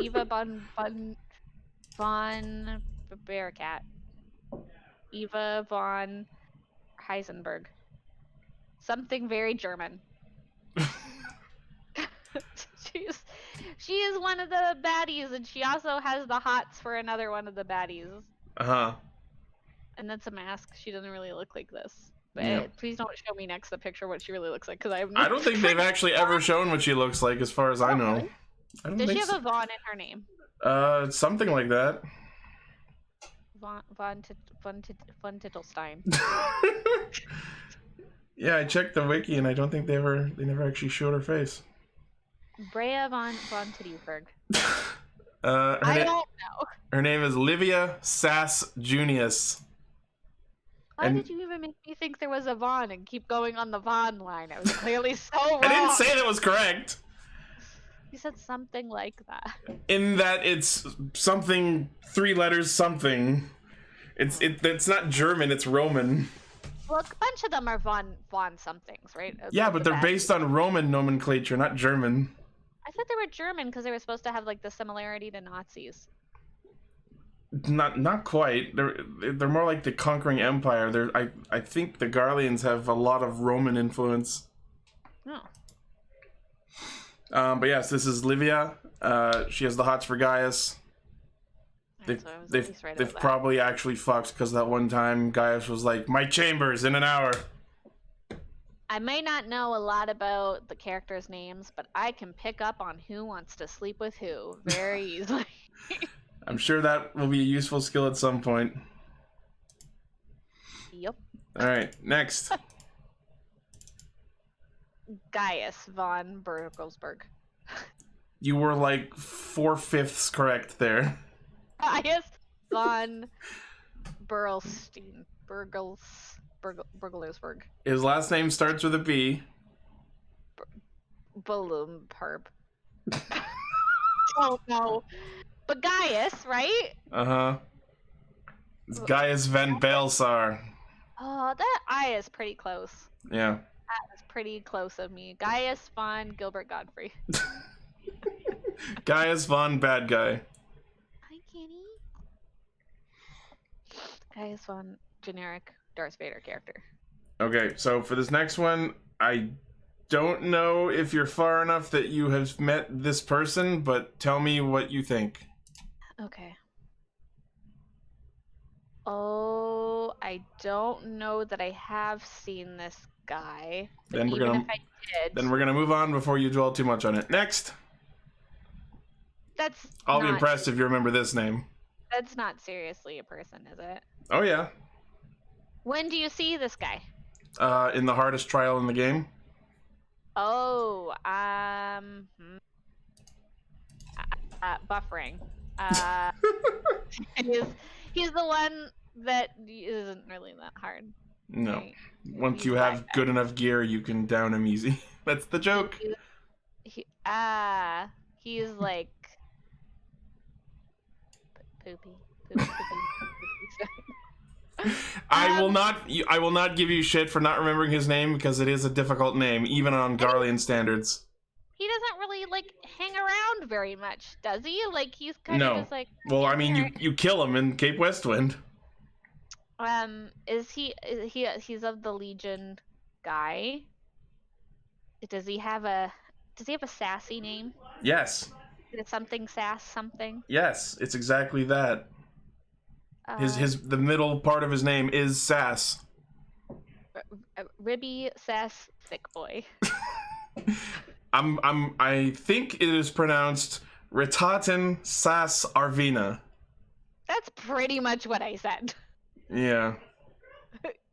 Speaker 2: Eva Von Bearcat. Eva Von Heisenberg. Something very German. She is one of the baddies, and she also has the hots for another one of the baddies.
Speaker 1: Uh-huh.
Speaker 2: And that's a mask. She doesn't really look like this. But
Speaker 1: Yeah.
Speaker 2: please don't show me next the picture what she really looks like, because
Speaker 1: I don't think they've actually ever shown what she looks like, as far as I know.
Speaker 2: Does she have a Vaughn in her name?
Speaker 1: Something like that.
Speaker 2: Von Tittelstein.
Speaker 1: Yeah, I checked the wiki, and I don't think they never actually showed her face.
Speaker 2: Brea von Tittelberg.
Speaker 1: I
Speaker 2: don't know.
Speaker 1: Her name is Livia Sass Junius.
Speaker 2: Why did you even make me think there was a Vaughn and keep going on the Vaughn line? I was clearly so wrong.
Speaker 1: I didn't say that was correct.
Speaker 2: You said something like that.
Speaker 1: In that it's something 3 letters something. It's not German, it's Roman.
Speaker 2: Well, a bunch of them are Von somethings, right?
Speaker 1: Yeah, but they're based on Roman nomenclature, not German.
Speaker 2: I thought they were German because they were supposed to have like the similarity to Nazis.
Speaker 1: Not quite. They're more like the conquering empire. I think the Garleans have a lot of Roman influence.
Speaker 2: Oh.
Speaker 1: But yes, this is Livia. She has the hots for Gaius. They've probably actually fucked, because that one time Gaius was like, my chambers in an hour.
Speaker 2: I may not know a lot about the characters' names, but I can pick up on who wants to sleep with who very easily.
Speaker 1: I'm sure that will be a useful skill at some point.
Speaker 2: Yep.
Speaker 1: Alright, next.
Speaker 2: Gaius Von Burkelsberg.
Speaker 1: You were like 4/5 correct there.
Speaker 2: Gaius Von Burgelsberg.
Speaker 1: His last name starts with a B.
Speaker 2: Balloonperb. Oh no. But Gaius, right?
Speaker 1: Uh-huh. It's Gaius Van Baelsar.
Speaker 2: Oh, that I is pretty close.
Speaker 1: Yeah.
Speaker 2: That is pretty close of me. Gaius Von Gilbert Godfrey.
Speaker 1: Gaius Von Bad Guy.
Speaker 2: Hi, Kitty. Gaius Von generic Darth Vader character.
Speaker 1: Okay, so for this next one, I don't know if you're far enough that you have met this person, but tell me what you think.
Speaker 2: Okay. Oh, I don't know that I have seen this guy.
Speaker 1: Then
Speaker 2: if I did,
Speaker 1: we're gonna move on before you dwell too much on it. Next. I'll be impressed if you remember this name.
Speaker 2: That's not seriously a person, is it?
Speaker 1: Oh yeah.
Speaker 2: When do you see this guy?
Speaker 1: In the hardest trial in the game.
Speaker 2: Oh, buffering. He's the one that isn't really that hard.
Speaker 1: No.
Speaker 2: Right?
Speaker 1: Once you have good enough gear, you can down him easy. That's the joke.
Speaker 2: He's like Poopy. Poopy.
Speaker 1: I will not give you shit for not remembering his name because it is a difficult name, even on Garlean standards.
Speaker 2: He doesn't really like hang around very much, does he? Like he's kind of just like.
Speaker 1: Well, I mean, you kill him in Cape Westwind.
Speaker 2: He's of the Legion guy? Does he have a sassy name?
Speaker 1: Yes.
Speaker 2: Is it something sass something?
Speaker 1: Yes, it's exactly that. The middle part of his name is Sass.
Speaker 2: Ribby Sass Thick Boy.
Speaker 1: I think it is pronounced Ritaten Sass Arvina.
Speaker 2: That's pretty much what I said.
Speaker 1: Yeah.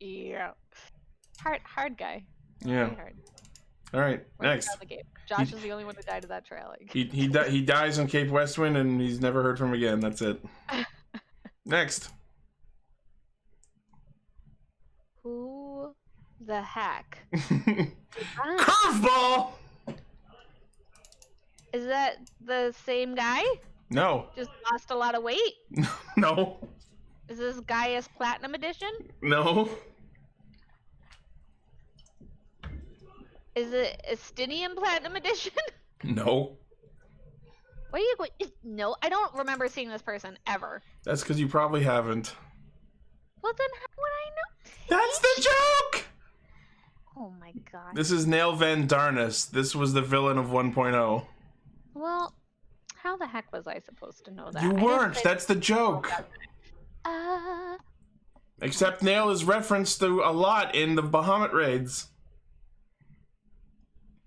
Speaker 2: Yeah. Hard guy.
Speaker 1: Yeah.
Speaker 2: Hard.
Speaker 1: All right. Next.
Speaker 2: Josh is the only one who died of that trail. Like.
Speaker 1: He dies on Cape Westwind and he's never heard from again. That's it. Next.
Speaker 2: Who the heck?
Speaker 1: Curveball.
Speaker 2: Is that the same guy?
Speaker 1: No.
Speaker 2: Just lost a lot of weight?
Speaker 1: No.
Speaker 2: Is this Gaius Platinum Edition?
Speaker 1: No.
Speaker 2: Is it Estinian Platinum Edition?
Speaker 1: No.
Speaker 2: What are you going? No, I don't remember seeing this person ever.
Speaker 1: That's because you probably haven't.
Speaker 2: Well, then how would I know?
Speaker 1: That's the joke!
Speaker 2: Oh my god.
Speaker 1: This is Nail Van Darnus. This was the villain of 1.0.
Speaker 2: Well, how the heck was I supposed to know that?
Speaker 1: You weren't. That's the joke. Except Nail is referenced to a lot in the Bahamut raids.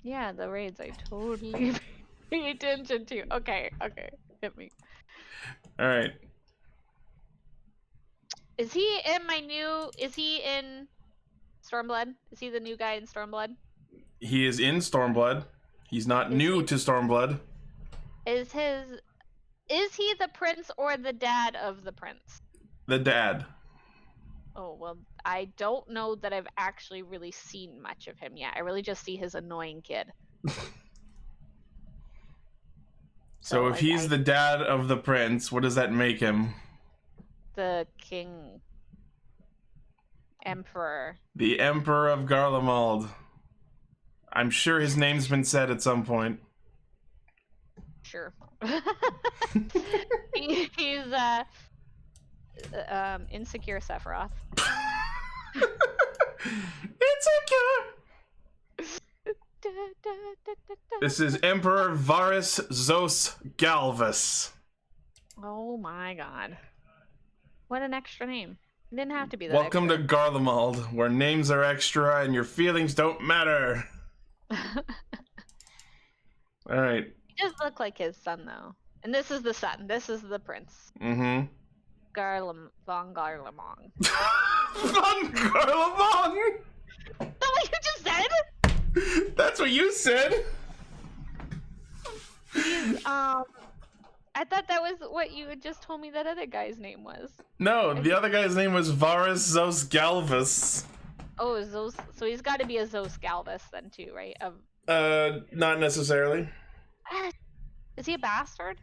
Speaker 2: Yeah, the raids I totally pay attention to. Okay, hit me.
Speaker 1: Alright.
Speaker 2: Is he in Stormblood? Is he the new guy in Stormblood?
Speaker 1: He is in Stormblood. He's not new to Stormblood.
Speaker 2: Is he the prince or the dad of the prince?
Speaker 1: The dad.
Speaker 2: Oh, well, I don't know that I've actually really seen much of him yet. I really just see his annoying kid.
Speaker 1: So if he's the dad of the prince, what does that make him?
Speaker 2: The king. Emperor.
Speaker 1: The Emperor of Garlemald. I'm sure his name's been said at some point.
Speaker 2: Sure. He's insecure Sephiroth.
Speaker 1: Insecure! This is Emperor Varus Zos Galvus.
Speaker 2: Oh my god. What an extra name. It didn't have to be that
Speaker 1: Welcome
Speaker 2: extra.
Speaker 1: to Garlemald, where names are extra and your feelings don't matter. Alright.
Speaker 2: He does look like his son, though. And this is the son. This is the prince.
Speaker 1: Mm-hmm.
Speaker 2: Von Garlemong.
Speaker 1: Von Garlemong!
Speaker 2: Is that what you just said?
Speaker 1: That's what you said!
Speaker 2: He's, I thought that was what you had just told me that other guy's name was.
Speaker 1: No, the other guy's name was Varus Zos Galvus.
Speaker 2: Oh, Zos. So he's got to be a Zos Galvus then too, right?
Speaker 1: Not necessarily.
Speaker 2: Is he a bastard?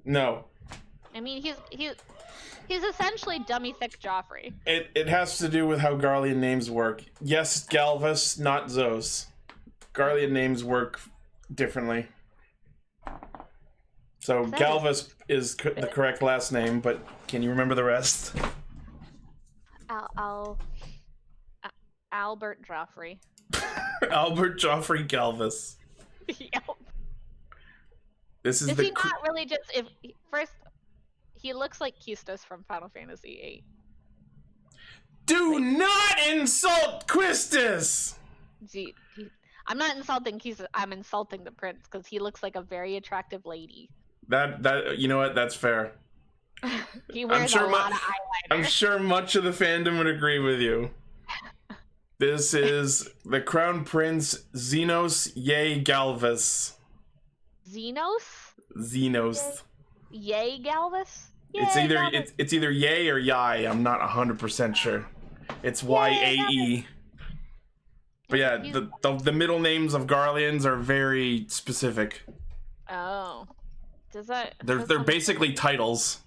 Speaker 1: No.
Speaker 2: I mean, he's essentially dummy thick Joffrey.
Speaker 1: It has to do with how Garlean names work. Yes, Galvus, not Zos. Garlean names work differently. So Galvus is the correct last name, but can you remember the rest?
Speaker 2: Ardbert Joffrey.
Speaker 1: Ardbert Joffrey Galvus.
Speaker 2: Yep.
Speaker 1: This is
Speaker 2: he not really just he looks like Kistos from Final Fantasy VIII.
Speaker 1: Do not insult Quistis!
Speaker 2: Gee, I'm not insulting Kistos. I'm insulting the prince because he looks like a very attractive lady.
Speaker 1: That you know what? That's fair.
Speaker 2: He wears a lot of eyeliner.
Speaker 1: I'm sure much of the fandom would agree with you. This is the Crown Prince Xenos Yay Galvus. Xenos.
Speaker 2: Yay Galvus?
Speaker 1: It's either Yay or Yai. I'm not 100% sure. It's YAE. But yeah, the middle names of Garleans are very specific.
Speaker 2: Oh.
Speaker 1: They're basically titles.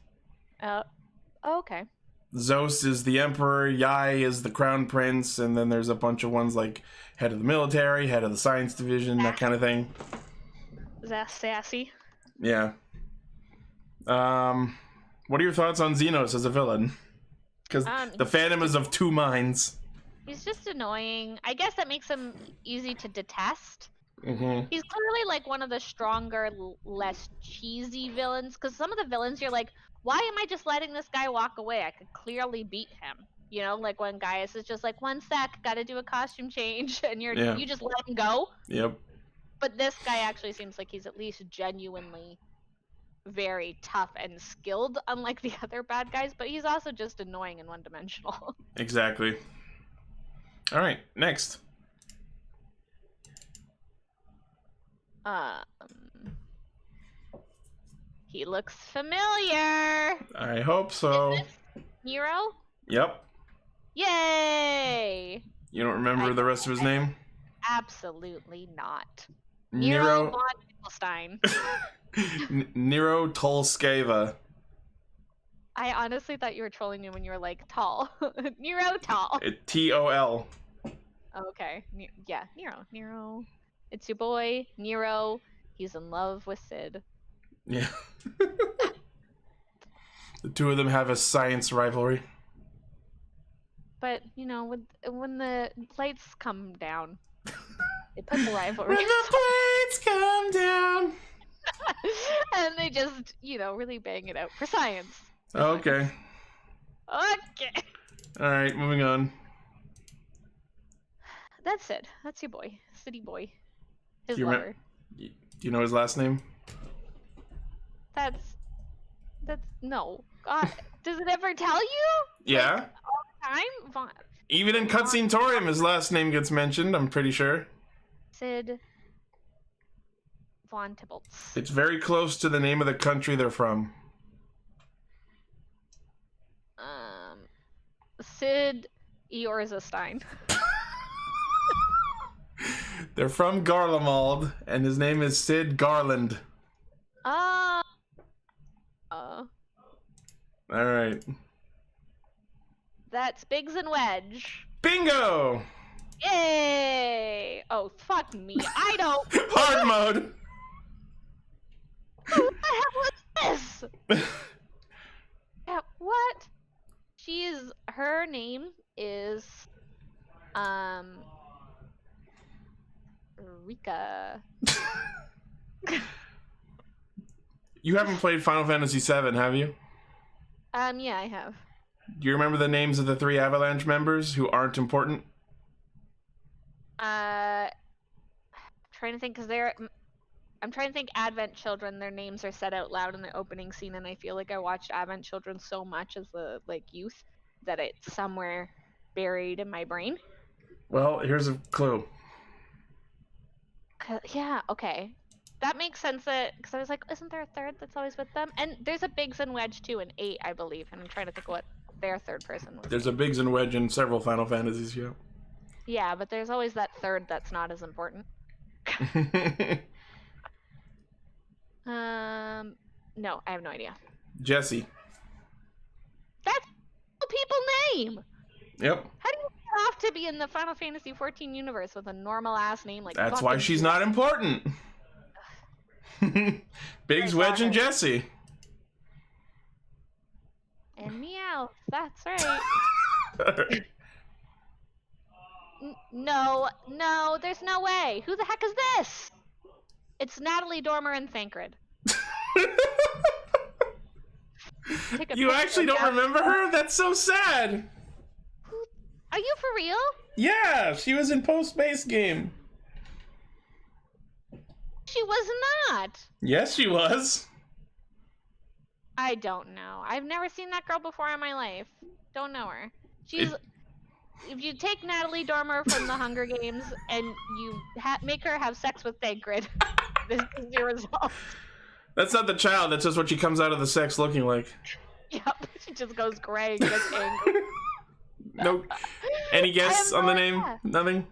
Speaker 2: Okay.
Speaker 1: Zos is the emperor, Yai is the crown prince, and then there's a bunch of ones like head of the military, head of the science division, that kind of thing.
Speaker 2: Is that sassy?
Speaker 1: Yeah. What are your thoughts on Xenos as a villain? Because the Phantom is of two minds.
Speaker 2: He's just annoying. I guess that makes him easy to detest.
Speaker 1: Mm-hmm.
Speaker 2: He's clearly like one of the stronger, less cheesy villains. Because some of the villains, you're like, why am I just letting this guy walk away? I could clearly beat him. You know, like when Gaius is just like, 1 sec, gotta do a costume change, and you just let him go.
Speaker 1: Yep.
Speaker 2: But this guy actually seems like he's at least genuinely very tough and skilled, unlike the other bad guys. But he's also just annoying and one-dimensional.
Speaker 1: Exactly. All right, next.
Speaker 2: He looks familiar.
Speaker 1: I hope so.
Speaker 2: Nero?
Speaker 1: Yep.
Speaker 2: Yay!
Speaker 1: You don't remember the rest of his name?
Speaker 2: Absolutely not.
Speaker 1: Nero
Speaker 2: von Burkelsberg.
Speaker 1: Nero Tolskeva.
Speaker 2: I honestly thought you were trolling me when you were like tall. Nero tall.
Speaker 1: T-O-L.
Speaker 2: Okay. Yeah, Nero. It's your boy, Nero. He's in love with Sid.
Speaker 1: Yeah. The two of them have a science rivalry.
Speaker 2: But, you know, when the lights come down, they put the rivalry.
Speaker 1: When the plates come down.
Speaker 2: And they just, really bang it out for science.
Speaker 1: Okay.
Speaker 2: Okay.
Speaker 1: All right, moving on.
Speaker 2: That's Sid. That's your boy. City boy. His
Speaker 1: Do
Speaker 2: lover.
Speaker 1: you know his last name?
Speaker 2: That's no. God, does it ever tell you?
Speaker 1: Yeah.
Speaker 2: Like, all the time?
Speaker 1: Even in Cutscene Torium, his last name gets mentioned, I'm pretty sure.
Speaker 2: Sid Von Tibbles.
Speaker 1: It's very close to the name of the country they're from.
Speaker 2: Sid Eorzestein.
Speaker 1: They're from Garlemald, and his name is Sid Garland. Alright.
Speaker 2: That's Biggs and Wedge.
Speaker 1: Bingo!
Speaker 2: Yay! Oh, fuck me. I don't...
Speaker 1: Hard mode!
Speaker 2: Who the hell is this? Yeah, what? Her name is... Rika.
Speaker 1: You haven't played Final Fantasy VII, have you?
Speaker 2: Yeah, I have.
Speaker 1: Do you remember the names of the 3 Avalanche members who aren't important?
Speaker 2: Trying to think, I'm trying to think Advent Children, their names are said out loud in the opening scene, and I feel like I watched Advent Children so much as the, youth that it's somewhere buried in my brain.
Speaker 1: Well, here's a clue.
Speaker 2: Yeah, okay. That makes sense, because I was like, isn't there a third that's always with them? And there's a Biggs and Wedge, too, in 8, I believe, and I'm trying to think what their third person was.
Speaker 1: There's a Biggs and Wedge in several Final Fantasies, yeah.
Speaker 2: Yeah, but there's always that third that's not as important. No, I have no idea.
Speaker 1: Jesse.
Speaker 2: That's a people name!
Speaker 1: Yep.
Speaker 2: How do you get off to be in the Final Fantasy XIV universe with a normal ass name like
Speaker 1: That's why she's not important. Biggs, Wedge, and Jesse.
Speaker 2: And Meow. That's right.
Speaker 1: Right.
Speaker 2: No, there's no way. Who the heck is this? It's Natalie Dormer and Thancred.
Speaker 1: You actually don't remember her? That's so sad.
Speaker 2: Are you for real?
Speaker 1: Yeah, she was in Post-Base Game.
Speaker 2: She was not.
Speaker 1: Yes, she was.
Speaker 2: I don't know. I've never seen that girl before in my life. Don't know her. If you take Natalie Dormer from the Hunger Games and you make her have sex with Thancred, this is your result.
Speaker 1: That's not the child. That's just what she comes out of the sex looking like.
Speaker 2: Yep. She just goes gray and gets angry.
Speaker 1: No. Any guess on the name? Nothing?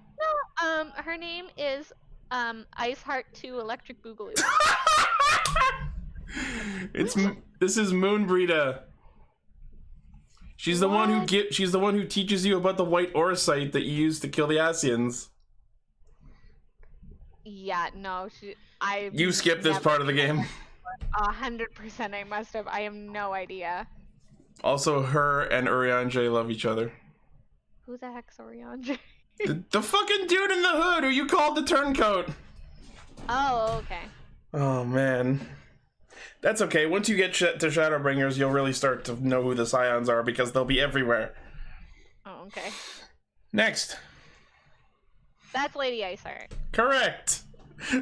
Speaker 2: No. Her name is Ice Heart 2 Electric Boogaloo.
Speaker 1: This is Moonbreeda. She's the one who teaches you about the white orosite that you use to kill the Asians.
Speaker 2: Yeah, no,
Speaker 1: You skipped this part of the game.
Speaker 2: 100% I must have. I have no idea.
Speaker 1: Also, her and Orion J love each other.
Speaker 2: Who the heck's Orion J?
Speaker 1: The fucking dude in the hood who you called the turncoat.
Speaker 2: Oh, okay.
Speaker 1: Oh, man. That's okay. Once you get to Shadowbringers, you'll really start to know who the Scions are because they'll be everywhere.
Speaker 2: Oh, okay. Next. That's Lady Icer.
Speaker 1: Correct.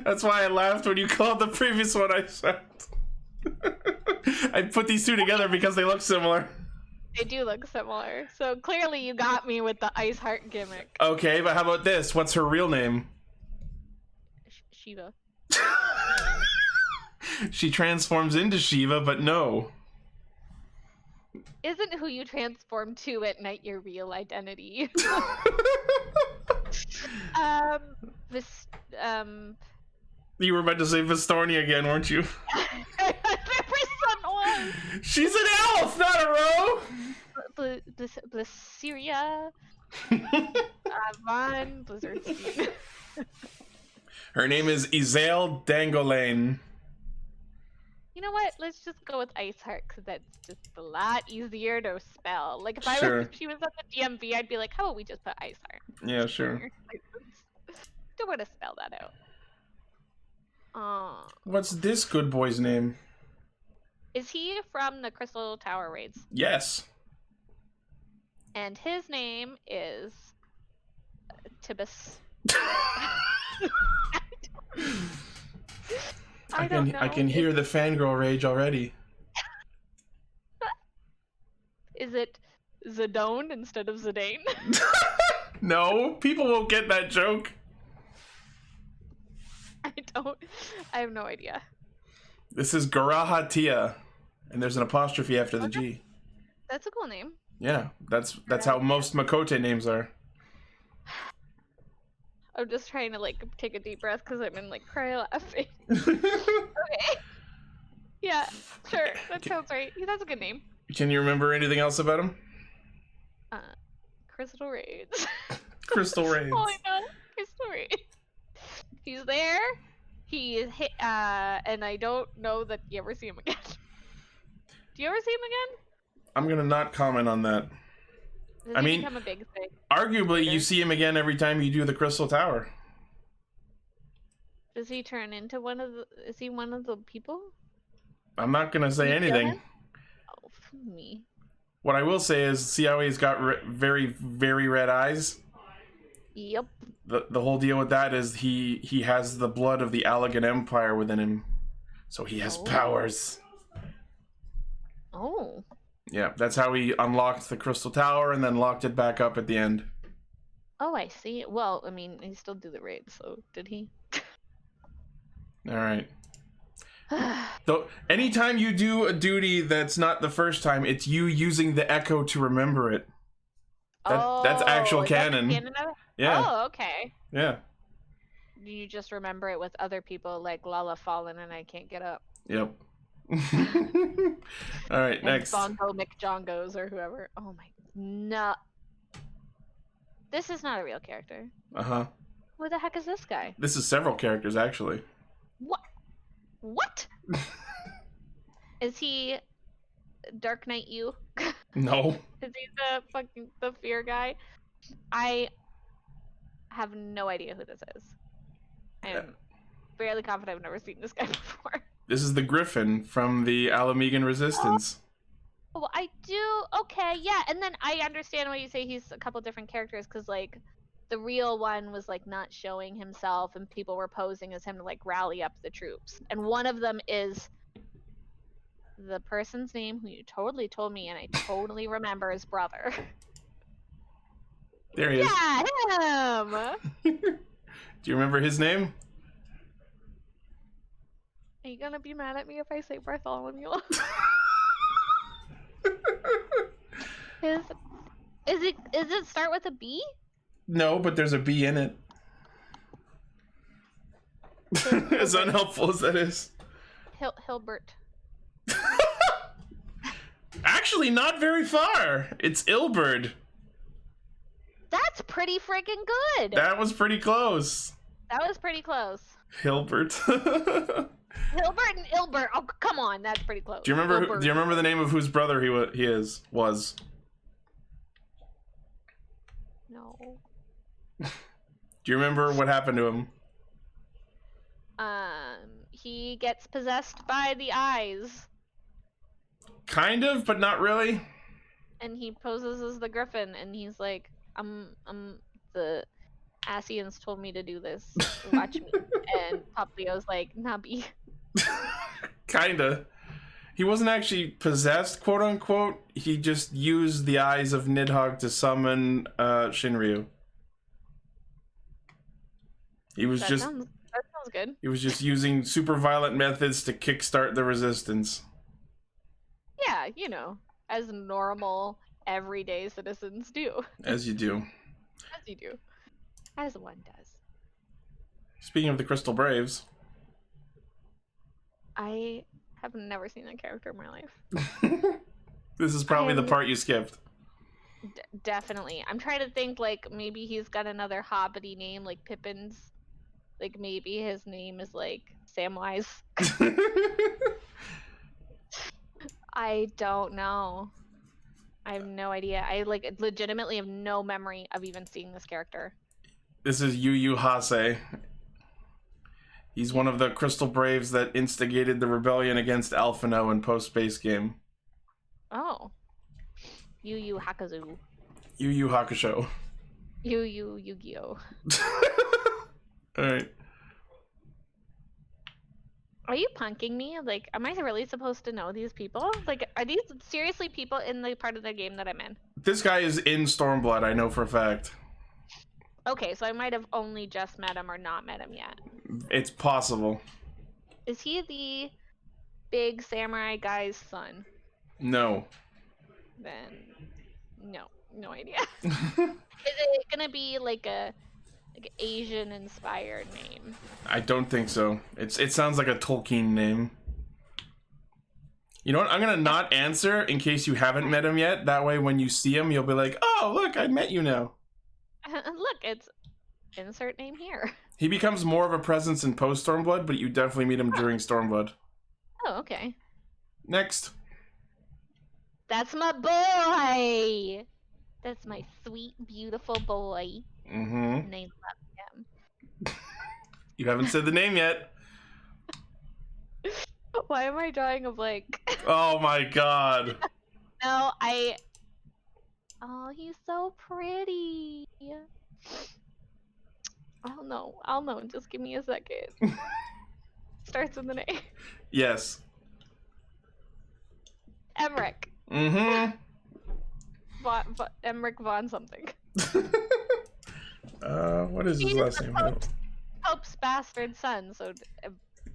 Speaker 1: That's why I laughed when you called the previous one I said. I put these two together because they look similar.
Speaker 2: They do look similar. So clearly you got me with the ice heart gimmick.
Speaker 1: Okay, but how about this? What's her real name?
Speaker 2: Shiva.
Speaker 1: She transforms into Shiva, but no.
Speaker 2: Isn't who you transform to at night your real identity?
Speaker 1: You were about to say Vistornia again, weren't you?
Speaker 2: 100% was.
Speaker 1: She's an elf, not a rogue!
Speaker 2: Blessyria. Von Blizzardstein.
Speaker 1: Her name is Izael Dangolane.
Speaker 2: You know what? Let's just go with Ice Heart because that's just a lot easier to spell. Like if she was on the DMV, I'd be like, how about we just put Ice Heart?
Speaker 1: Yeah, sure.
Speaker 2: Don't want to spell that out.
Speaker 1: What's this good boy's name?
Speaker 2: Is he from the Crystal Tower raids?
Speaker 1: Yes.
Speaker 2: And his name is Tibus. I
Speaker 1: can hear the fangirl rage already.
Speaker 2: Is it Zidane instead of Zidane?
Speaker 1: No, people won't get that joke.
Speaker 2: I have no idea.
Speaker 1: This is Garahatia, and there's an apostrophe after the G.
Speaker 2: That's a cool name.
Speaker 1: Yeah, that's how most Makote names are.
Speaker 2: I'm just trying to like take a deep breath because I'm in like cry laughing. Okay. Yeah, sure. That sounds right. That's a good name.
Speaker 1: Can you remember anything else about him?
Speaker 2: Crystal Raids.
Speaker 1: Crystal Raids.
Speaker 2: Oh my god, Crystal Raids. He's there. He is hit, and I don't know that you ever see him again. Do you ever see him again?
Speaker 1: I'm gonna not comment on that.
Speaker 2: Does he become a big thing?
Speaker 1: Arguably, you see him again every time you do the Crystal Tower.
Speaker 2: Does he turn into one of the? Is he one of the people?
Speaker 1: I'm not gonna say anything.
Speaker 2: Oh, me.
Speaker 1: What I will say is, see how he's got very, very red eyes?
Speaker 2: Yep.
Speaker 1: The whole deal with that is he has the blood of the Allegan Empire within him, so he has powers.
Speaker 2: Oh.
Speaker 1: Yeah, that's how he unlocked the Crystal Tower and then locked it back up at the end.
Speaker 2: Oh, I see. Well, I mean, he still do the raid, so did he?
Speaker 1: All right. So anytime you do a duty that's not the first time, it's you using the echo to remember it. That's actual canon. Yeah.
Speaker 2: Oh, okay.
Speaker 1: Yeah.
Speaker 2: You just remember it with other people like Lala Fallen and I Can't Get Up.
Speaker 1: Yep. All right,
Speaker 2: and
Speaker 1: next.
Speaker 2: Bongo McJongos or whoever. Oh my, no. This is not a real character.
Speaker 1: Uh-huh.
Speaker 2: Who the heck is this guy?
Speaker 1: This is several characters, actually.
Speaker 2: What? Is he Dark Knight you?
Speaker 1: No.
Speaker 2: Is he the fear guy? I have no idea who this is. I am fairly confident I've never seen this guy before.
Speaker 1: This is the Griffin from the Alamegan Resistance.
Speaker 2: Oh, I do. Okay, yeah. And then I understand why you say he's a couple different characters because, like, the real one was, like, not showing himself and people were posing as him to, like, rally up the troops. And one of them is the person's name who you totally told me and I totally remember his brother.
Speaker 1: There he is.
Speaker 2: Yeah, him!
Speaker 1: Do you remember his name?
Speaker 2: Are you gonna be mad at me if I say Bartholomew? Is it start with a B?
Speaker 1: No, but there's a B in it. As unhelpful as that is.
Speaker 2: Hilbert.
Speaker 1: actually not very far. It's Ilberd.
Speaker 2: That's pretty freaking good.
Speaker 1: That was pretty close.
Speaker 2: That was pretty close.
Speaker 1: Hilbert.
Speaker 2: Hilbert and Ilbert. Oh, come on, that's pretty close.
Speaker 1: Do you remember the name of whose brother he was?
Speaker 2: No.
Speaker 1: Do you remember what happened to him?
Speaker 2: He gets possessed by the eyes.
Speaker 1: Kind of, but not really.
Speaker 2: And he poses as the griffin, and he's like, the Asians told me to do this. Watch me. And Poplio's like, Nabi.
Speaker 1: Kinda. He wasn't actually possessed, quote unquote. He just used the eyes of Nidhogg to summon Shinryu.
Speaker 2: That sounds good.
Speaker 1: He was just using super violent methods to kickstart the resistance.
Speaker 2: Yeah, you know, as normal, everyday citizens do.
Speaker 1: As you do.
Speaker 2: As you do. As one does.
Speaker 1: Speaking of the Crystal Braves.
Speaker 2: I have never seen that character in my life.
Speaker 1: This is probably the part you skipped.
Speaker 2: Definitely. I'm trying to think, like, maybe he's got another hobbity name, like Pippin's. Like, maybe his name is, like, Samwise. I don't know. I have no idea. I, like, legitimately have no memory of even seeing this character.
Speaker 1: This is Yu Yu Hase. He's one of the Crystal Braves that instigated the rebellion against Alphino in post-space game.
Speaker 2: Oh. Yu Yu Hakuzu.
Speaker 1: Yu Yu Hakusho.
Speaker 2: Yu Yu Yu-Gi-Oh.
Speaker 1: Alright.
Speaker 2: Are you punking me? Like, am I really supposed to know these people? Like, are these seriously people in the part of the game that I'm in?
Speaker 1: This guy is in Stormblood, I know for a fact.
Speaker 2: Okay, so I might have only just met him or not met him yet.
Speaker 1: It's possible.
Speaker 2: Is he the big samurai guy's son?
Speaker 1: No.
Speaker 2: Then, no idea. Is it gonna be like a Asian-inspired name?
Speaker 1: I don't think so. It sounds like a Tolkien name. You know what? I'm gonna not answer in case you haven't met him yet. That way, when you see him, you'll be like, "Oh, look, I met you now."
Speaker 2: Look, it's insert name here.
Speaker 1: He becomes more of a presence in post Stormblood, but you definitely meet him during Stormblood.
Speaker 2: Oh, okay.
Speaker 1: Next.
Speaker 2: That's my boy. That's my sweet, beautiful boy.
Speaker 1: Mm-hmm.
Speaker 2: And I love him.
Speaker 1: You haven't said the name yet.
Speaker 2: Why am I drawing a blank?
Speaker 1: Oh my god.
Speaker 2: No, Oh, he's so pretty. I'll know. Just give me a second. Starts with an A.
Speaker 1: Yes.
Speaker 2: Emmerich.
Speaker 1: Mm-hmm.
Speaker 2: Emmerich von something.
Speaker 1: What is his last name?
Speaker 2: Pope's bastard son, so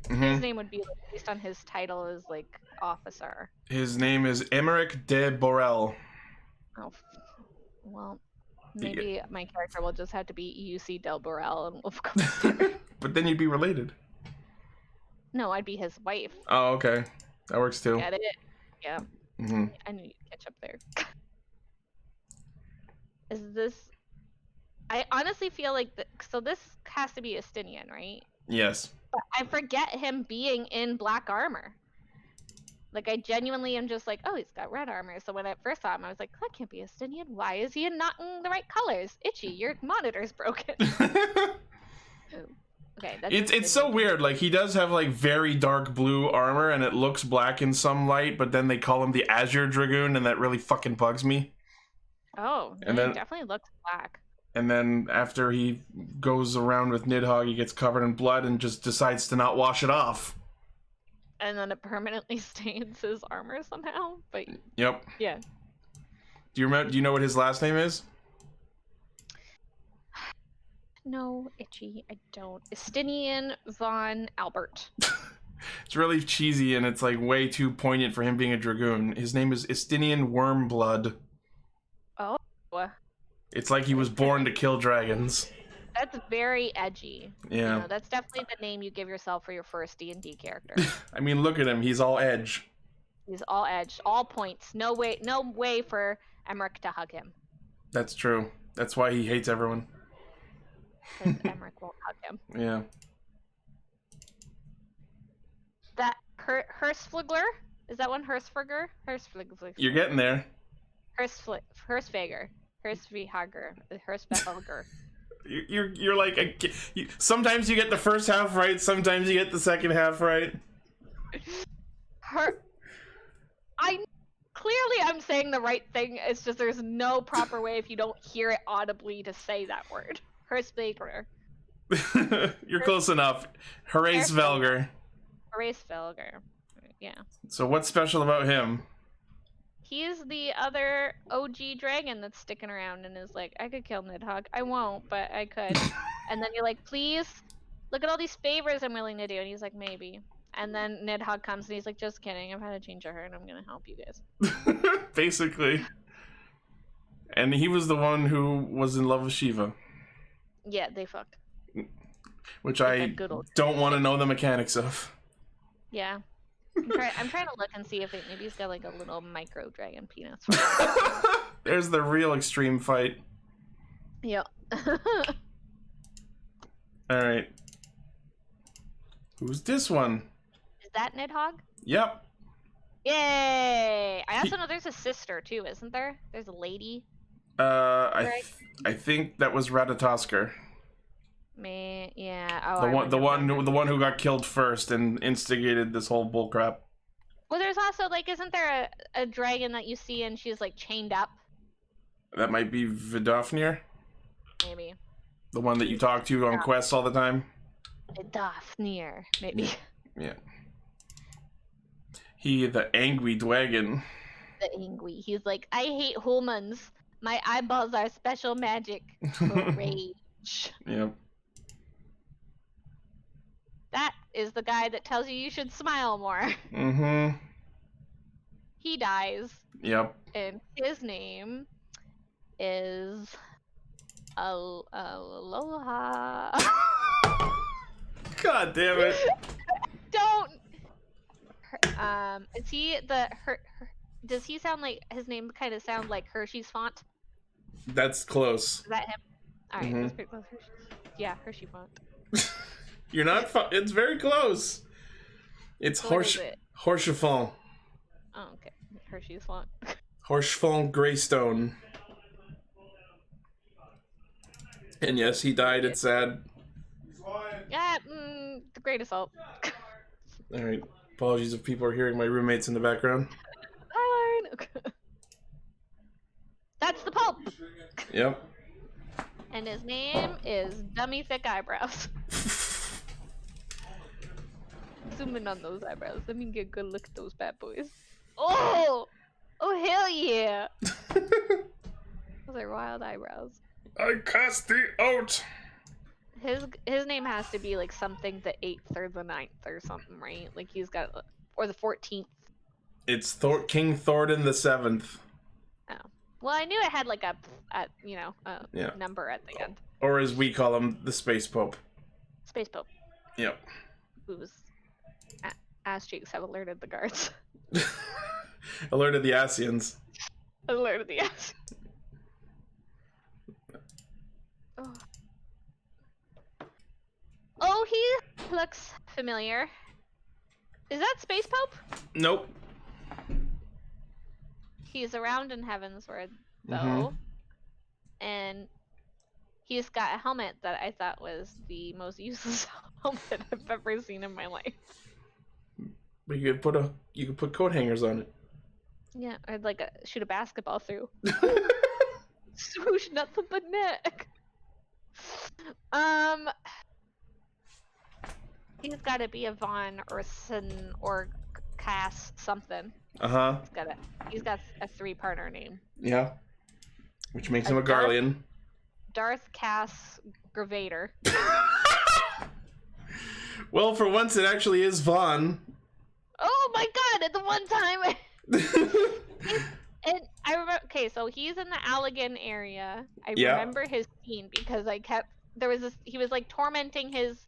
Speaker 2: his name would be like, based on his title as like officer.
Speaker 1: His name is Emmerich de Borel.
Speaker 2: Oh, well, maybe my character will just have to be UC Del Borel, and we'll go there.
Speaker 1: But then you'd be related.
Speaker 2: No, I'd be his wife.
Speaker 1: Oh, okay. That works too.
Speaker 2: Get it? Yeah.
Speaker 1: Mm-hmm.
Speaker 2: I knew you'd catch up there. Is this... I honestly feel like... So this has to be Estinian, right?
Speaker 1: Yes.
Speaker 2: But I forget him being in black armor. Like, I genuinely am just like, oh, he's got red armor. So when I first saw him, I was like, that can't be Estinian. Why is he not in the right colors? Ichi, your monitor's broken. Okay,
Speaker 1: it's so weird. Like, he does have like very dark blue armor, and it looks black in some light. But then they call him the Azure Dragoon, and that really fucking bugs me.
Speaker 2: Oh,
Speaker 1: and then
Speaker 2: he definitely looks black.
Speaker 1: And then after he goes around with Nidhogg, he gets covered in blood and just decides to not wash it off.
Speaker 2: And then it permanently stains his armor somehow. But
Speaker 1: yep.
Speaker 2: Yeah.
Speaker 1: Do you know what his last name is?
Speaker 2: No, Ichi, I don't. Estinian Von Albert.
Speaker 1: It's really cheesy, and it's like way too poignant for him being a dragoon. His name is Estinian Wormblood.
Speaker 2: Oh.
Speaker 1: It's like he was born to kill dragons.
Speaker 2: That's very edgy.
Speaker 1: Yeah.
Speaker 2: You know, that's definitely the name you give yourself for your first D&D character.
Speaker 1: I mean, look at him. He's all edge.
Speaker 2: He's all edged, all points. No way for Emmerich to hug him.
Speaker 1: That's true. That's why he hates everyone.
Speaker 2: Because Emmerich won't hug him.
Speaker 1: Yeah.
Speaker 2: That Hirschflugler? Is that one Hirschflugler? Hirschflugler.
Speaker 1: You're getting there.
Speaker 2: Hirschfager. Hirschfelger.
Speaker 1: You're like sometimes you get the first half right, sometimes you get the second half right.
Speaker 2: I'm saying the right thing. It's just there's no proper way if you don't hear it audibly to say that word. Hirschfelger.
Speaker 1: You're close enough. Hirschfelger.
Speaker 2: Hirschfelger. Yeah.
Speaker 1: So what's special about him?
Speaker 2: He's the other OG dragon that's sticking around and is like, I could kill Nidhogg. I won't, but I could. And then you're like, please, look at all these favors I'm willing to do. And he's like, maybe. And then Nidhogg comes and he's like, just kidding. I've had a change of heart and I'm going to help you guys.
Speaker 1: Basically. And he was the one who was in love with Shiva.
Speaker 2: Yeah, they fucked.
Speaker 1: Which I don't want to know the mechanics of.
Speaker 2: Yeah. I'm trying to look and see if maybe he's got like a little micro dragon penis.
Speaker 1: There's the real extreme fight.
Speaker 2: Yep.
Speaker 1: Alright. Who's this one?
Speaker 2: Is that Nidhogg?
Speaker 1: Yep.
Speaker 2: Yay! I also know there's a sister too, isn't there? There's a lady.
Speaker 1: I think that was Ratatoskr.
Speaker 2: Yeah. Oh,
Speaker 1: the one who got killed first and instigated this whole bullcrap.
Speaker 2: Well, there's also like, isn't there a dragon that you see and she's like chained up?
Speaker 1: That might be Vidofnir.
Speaker 2: Maybe.
Speaker 1: The one that you talk to on quests all the time.
Speaker 2: Vidofnir, maybe.
Speaker 1: Yeah. He, the angry dragon.
Speaker 2: The angry. He's like, I hate humans. My eyeballs are special magic. Rage.
Speaker 1: Yep.
Speaker 2: That is the guy that tells you should smile more.
Speaker 1: Mm-hmm.
Speaker 2: He dies.
Speaker 1: Yep.
Speaker 2: And his name is Aloha.
Speaker 1: God damn it.
Speaker 2: Don't. Is he does he sound like, his name kind of sound like Hershey's font?
Speaker 1: That's close.
Speaker 2: Is that him? Alright,
Speaker 1: Mm-hmm.
Speaker 2: that's pretty close. Yeah, Hershey font.
Speaker 1: You're not it's very close. It's Horchefon.
Speaker 2: Oh, okay. Hershey's font.
Speaker 1: Horchefon Greystone. And yes, he died. It's sad.
Speaker 2: Yeah, the Great Assault.
Speaker 1: Alright. Apologies if people are hearing my roommates in the background.
Speaker 2: Hi, Lauren. That's the Pope.
Speaker 1: Yep.
Speaker 2: And his name is Dummy Thick Eyebrows. Zoom in on those eyebrows. Let me get a good look at those bad boys. Oh! Oh, hell yeah! Those are wild eyebrows.
Speaker 1: I cast thee out!
Speaker 2: His name has to be like something the 8th or the 9th or something, right? Like he's got, or the 14th.
Speaker 1: It's King Thornton the 7th.
Speaker 2: Oh. Well, I knew it had like a
Speaker 1: Yeah.
Speaker 2: number at the end.
Speaker 1: Or as we call him, the Space Pope.
Speaker 2: Space Pope.
Speaker 1: Yep.
Speaker 2: Whose ass cheeks have alerted the guards.
Speaker 1: Alerted the Asians.
Speaker 2: Alerted the ass. Oh. Oh, he looks familiar. Is that Space Pope?
Speaker 1: Nope.
Speaker 2: He's around in Heavensward, though. And he's got a helmet that I thought was the most useless helmet I've ever seen in my life.
Speaker 1: But you could put coat hangers on it.
Speaker 2: Yeah, or like shoot a basketball through. Swoosh, nothing but neck. He's got to be a Von or Sin or Cass something. He's got a 3-partner name.
Speaker 1: Yeah. Which makes him a Garlean.
Speaker 2: Darth Cass Gravator.
Speaker 1: Well, for once it actually is Vaughn.
Speaker 2: Oh my god, at the one time. And I remember, okay, so he's in the Allegan area. I remember his scene because he was like tormenting his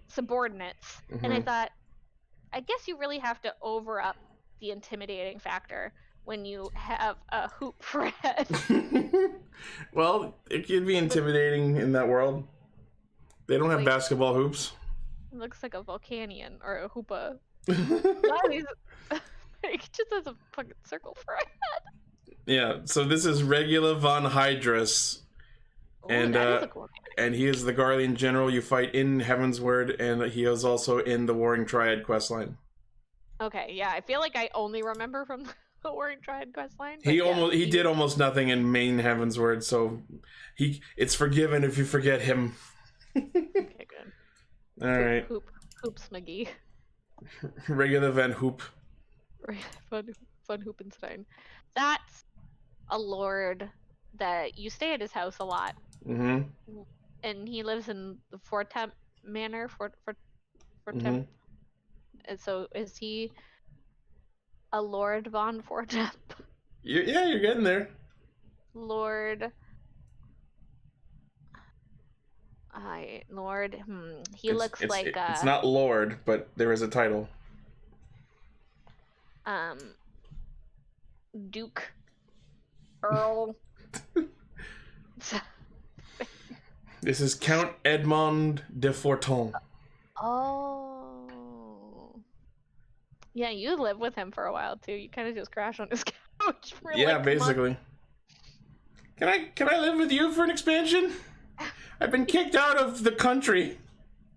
Speaker 2: subordinates. And I thought, I guess you really have to over up the intimidating factor when you have a hoop for a head.
Speaker 1: Well, it can be intimidating in that world. They don't have
Speaker 2: Like,
Speaker 1: basketball hoops.
Speaker 2: It looks like a Volcanion or a hoopa. It just has a fucking circle for a head.
Speaker 1: Yeah, so this is Regula von Hydrus.
Speaker 2: Ooh,
Speaker 1: And
Speaker 2: that is a cool name.
Speaker 1: and he is the Garlean general you fight in Heavensward, and he is also in the Warring Triad questline.
Speaker 2: Okay, yeah, I feel like I only remember from the Warring Triad questline.
Speaker 1: He did almost nothing in main Heavensward, so it's forgiven if you forget him.
Speaker 2: Okay, good.
Speaker 1: All right.
Speaker 2: Hoops McGee.
Speaker 1: Regula van Hoop.
Speaker 2: Von Hoopenstein. That's a lord that you stay at his house a lot.
Speaker 1: Mm-hmm.
Speaker 2: And he lives in the Fortemp Manor. Fortemp.
Speaker 1: Mm-hmm.
Speaker 2: And so is he a Lord von Fortemp?
Speaker 1: Yeah, you're getting there.
Speaker 2: Lord. He looks like
Speaker 1: it's not Lord, but there is a title.
Speaker 2: Duke. Earl.
Speaker 1: This is Count Edmond de Forton.
Speaker 2: Oh. Yeah, you lived with him for a while too. You kind of just crash on his couch for
Speaker 1: Yeah,
Speaker 2: like
Speaker 1: basically. Can I live with you for an expansion? I've been kicked out of the country.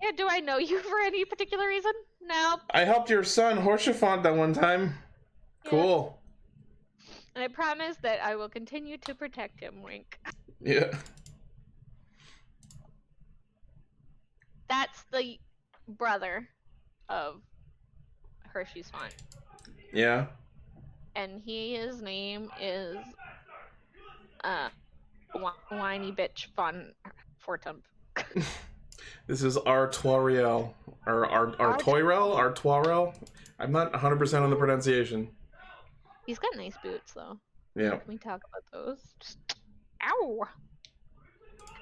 Speaker 2: Yeah, do I know you for any particular reason? No.
Speaker 1: I helped your son, Horsefont, that one time.
Speaker 2: Yeah.
Speaker 1: Cool.
Speaker 2: And I promise that I will continue to protect him, wink.
Speaker 1: Yeah.
Speaker 2: That's the brother of Hershey's Font.
Speaker 1: Yeah.
Speaker 2: And his name is Whiny Bitch Von Fortemp.
Speaker 1: This is Artoriel. Or Artoirel? I'm not 100% on the pronunciation.
Speaker 2: He's got nice boots, though.
Speaker 1: Yeah.
Speaker 2: Can we talk about those? Ow!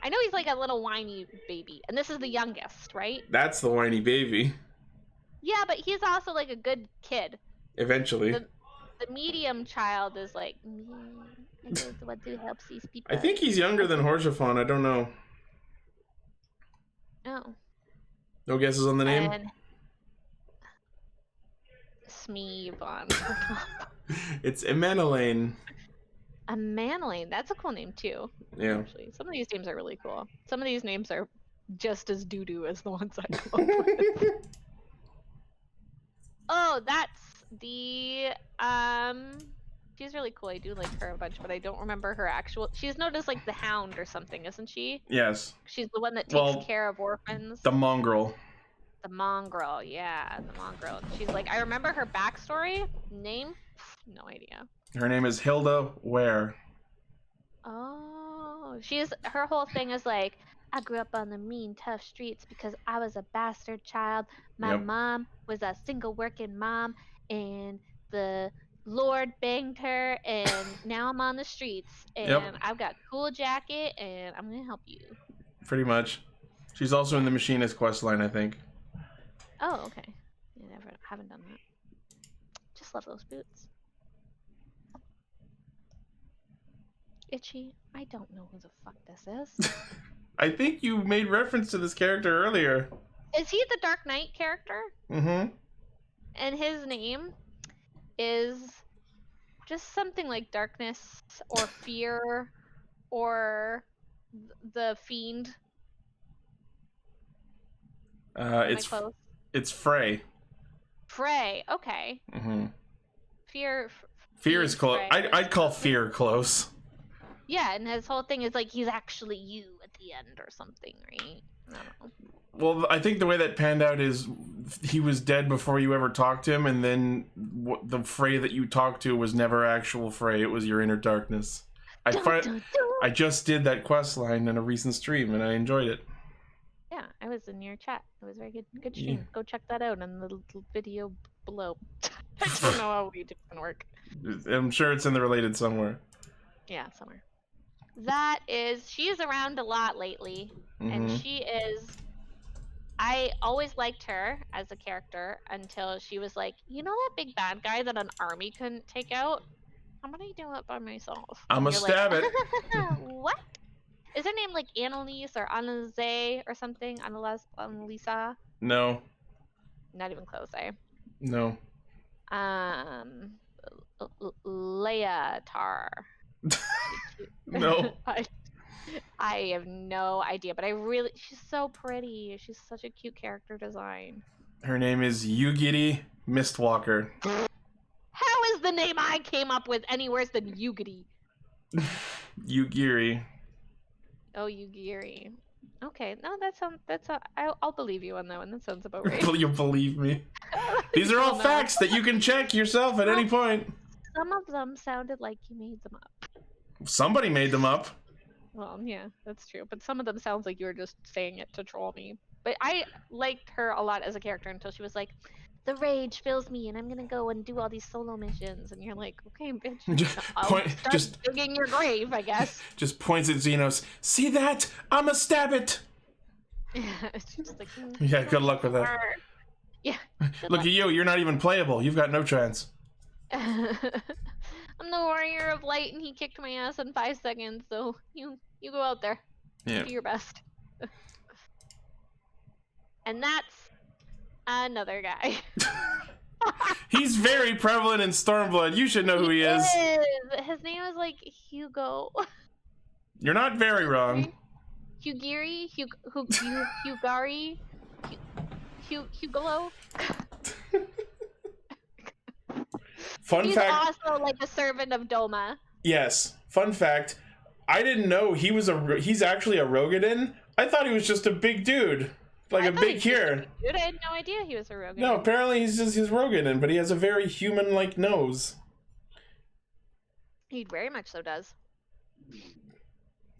Speaker 2: I know he's like a little whiny baby. And this is the youngest, right?
Speaker 1: That's the whiny baby.
Speaker 2: Yeah, but he's also like a good kid.
Speaker 1: Eventually.
Speaker 2: The medium child is like, I know what to help these people.
Speaker 1: I think he's younger than Horsefont. I don't know.
Speaker 2: Oh.
Speaker 1: No guesses on the name?
Speaker 2: And Smee Von.
Speaker 1: It's Emmanelaine.
Speaker 2: Ammolight. That's a cool name too.
Speaker 1: Yeah.
Speaker 2: Actually, some of these names are really cool. Some of these names are just as doo-doo as the ones I come up with. Oh, that's the she's really cool. I do like her a bunch, but I don't remember her actual. She's known as like the Hound or something, isn't she?
Speaker 1: Yes.
Speaker 2: She's the one that takes care of orphans.
Speaker 1: The mongrel.
Speaker 2: The mongrel, yeah, the mongrel. She's like, I remember her backstory. Name? No idea.
Speaker 1: Her name is Hilda Ware.
Speaker 2: Oh, her whole thing is like, I grew up on the mean, tough streets because I was a bastard child. My mom was a single working mom, and the Lord banged her, and now I'm on the streets, and I've got a cool jacket, and I'm gonna help you. Pretty
Speaker 1: much. She's also in the Machinist questline, I think.
Speaker 2: Oh, okay. Haven't done that. Just love those boots. Ichi, I don't know who the fuck this is.
Speaker 1: I think you made reference to this character earlier.
Speaker 2: Is he the Dark Knight character?
Speaker 1: Mm-hmm.
Speaker 2: And his name is just something like darkness or fear or the fiend.
Speaker 1: It's Frey.
Speaker 2: Frey, okay.
Speaker 1: Mm-hmm.
Speaker 2: Fear
Speaker 1: is close. I'd call Fear close.
Speaker 2: Yeah, and his whole thing is like he's actually you at the end or something, right? I don't know.
Speaker 1: Well, I think the way that panned out is he was dead before you ever talked to him, and then the Frey that you talked to was never actual Frey. It was your inner darkness. I just did that quest line in a recent stream, and I enjoyed it.
Speaker 2: Yeah, I was in your chat. It was very good. Good stream. Yeah. Go check that out in the little video below. I don't know how we can work.
Speaker 1: I'm sure it's in the related somewhere.
Speaker 2: Yeah, somewhere. She is around a lot lately, and she is I always liked her as a character until she was like, you know that big bad guy that an army couldn't take out? I'm gonna do it by myself.
Speaker 1: I'ma
Speaker 2: And you're
Speaker 1: stab
Speaker 2: like,
Speaker 1: it.
Speaker 2: what? Is her name like Annalise or Annalise or something? Annalisa?
Speaker 1: No.
Speaker 2: Not even close, eh?
Speaker 1: No.
Speaker 2: Leotar.
Speaker 1: No.
Speaker 2: I have no idea, but she's so pretty. She's such a cute character design.
Speaker 1: Her name is Yugiri Mistwalker.
Speaker 2: How is the name I came up with any worse than Yugiri?
Speaker 1: Yugiri.
Speaker 2: Oh, Yugiri. Okay, no, I'll believe you on that one. That sounds about right.
Speaker 1: You believe me? These are all facts that you can check yourself at any point.
Speaker 2: Some of them sounded like you made them up.
Speaker 1: Somebody made them up.
Speaker 2: Well, yeah, that's true. But some of them sounds like you were just saying it to troll me. But I liked her a lot as a character until she was like, the rage fills me and I'm gonna go and do all these solo missions. And you're like, okay, bitch. I'll start digging your grave, I guess.
Speaker 1: Just points at Xenos. See that? I'ma stab it.
Speaker 2: She's just like,
Speaker 1: yeah, good luck with that.
Speaker 2: Yeah.
Speaker 1: Look at you. You're not even playable. You've got no chance.
Speaker 2: I'm the warrior of light, and he kicked my ass in 5 seconds. So you go out there, do your best. And that's another guy.
Speaker 1: He's very prevalent in Stormblood. You should know who he is.
Speaker 2: His name is like Hugo.
Speaker 1: You're not very wrong.
Speaker 2: Hugiri, Hugari, Hugolo.
Speaker 1: Fun
Speaker 2: He's
Speaker 1: fact.
Speaker 2: Also like a servant of Doma.
Speaker 1: Yes. Fun fact. I didn't know he's actually a Rogadin. I thought he was just a big dude. Like a big here.
Speaker 2: Dude, I had no idea he was a Rogadin.
Speaker 1: No, apparently he's Rogadin, but he has a very human-like nose.
Speaker 2: He very much so does.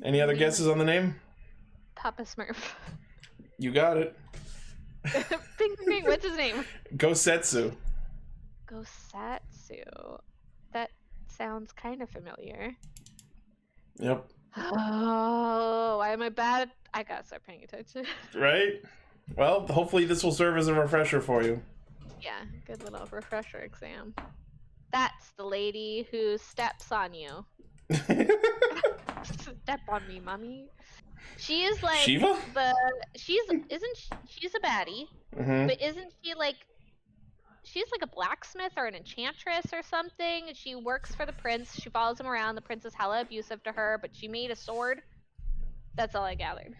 Speaker 1: Any other guesses on the name?
Speaker 2: Papa Smurf.
Speaker 1: You got it.
Speaker 2: Ping, ping, what's his name?
Speaker 1: Gosetsu.
Speaker 2: Gosatsu. That sounds kind of familiar.
Speaker 1: Yep.
Speaker 2: Oh, why am I bad? I gotta start paying attention.
Speaker 1: Right? Well, hopefully this will serve as a refresher for you.
Speaker 2: Yeah, good little refresher exam. That's the lady who steps on you. Step on me, mommy. She is like
Speaker 1: Shiva?
Speaker 2: she's a baddie, but isn't she like she's like a blacksmith or an enchantress or something? She works for the prince. She follows him around. The prince is hella abusive to her, but she made a sword. That's all I gathered.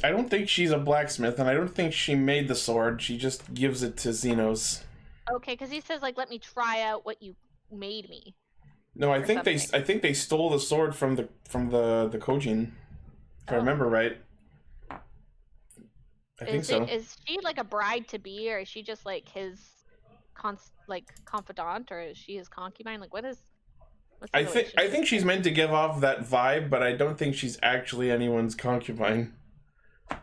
Speaker 1: I don't think she's a blacksmith, and I don't think she made the sword. She just gives it to Xenos.
Speaker 2: Okay, because he says like, "Let me try out what you made me."
Speaker 1: No, I think they stole the sword from the Kojin. If I remember right. I think so.
Speaker 2: Is she like a bride to be, or is she just like his confidant, or is she his concubine? Like, what's the relationship?
Speaker 1: I think she's meant to give off that vibe, but I don't think she's actually anyone's concubine.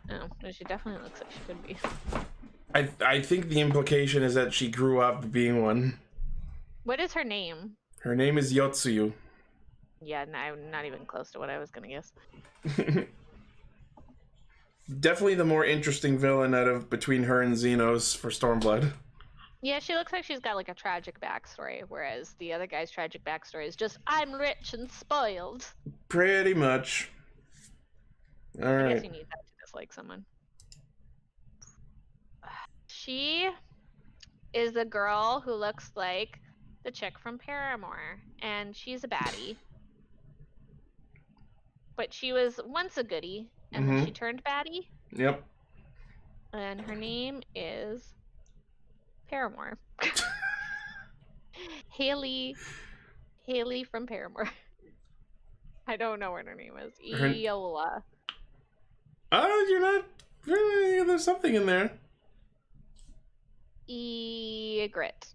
Speaker 2: No, she definitely looks like she could be.
Speaker 1: I think the implication is that she grew up being one.
Speaker 2: What is her name?
Speaker 1: Her name is Yotsuyu.
Speaker 2: Yeah, I'm not even close to what I was gonna guess.
Speaker 1: Definitely the more interesting villain out of between her and Xenos for Stormblood.
Speaker 2: Yeah, she looks like she's got like a tragic backstory, whereas the other guy's tragic backstory is just, I'm rich and spoiled.
Speaker 1: Pretty much. Alright.
Speaker 2: I guess you need that to dislike someone. She is a girl who looks like the chick from Paramore, and she's a baddie. But she was once a goodie, and then she turned baddie.
Speaker 1: Yep.
Speaker 2: And her name is Paramore. Haley from Paramore. I don't know what her name is. Eola.
Speaker 1: Oh, you're not. There's something in there.
Speaker 2: Egret.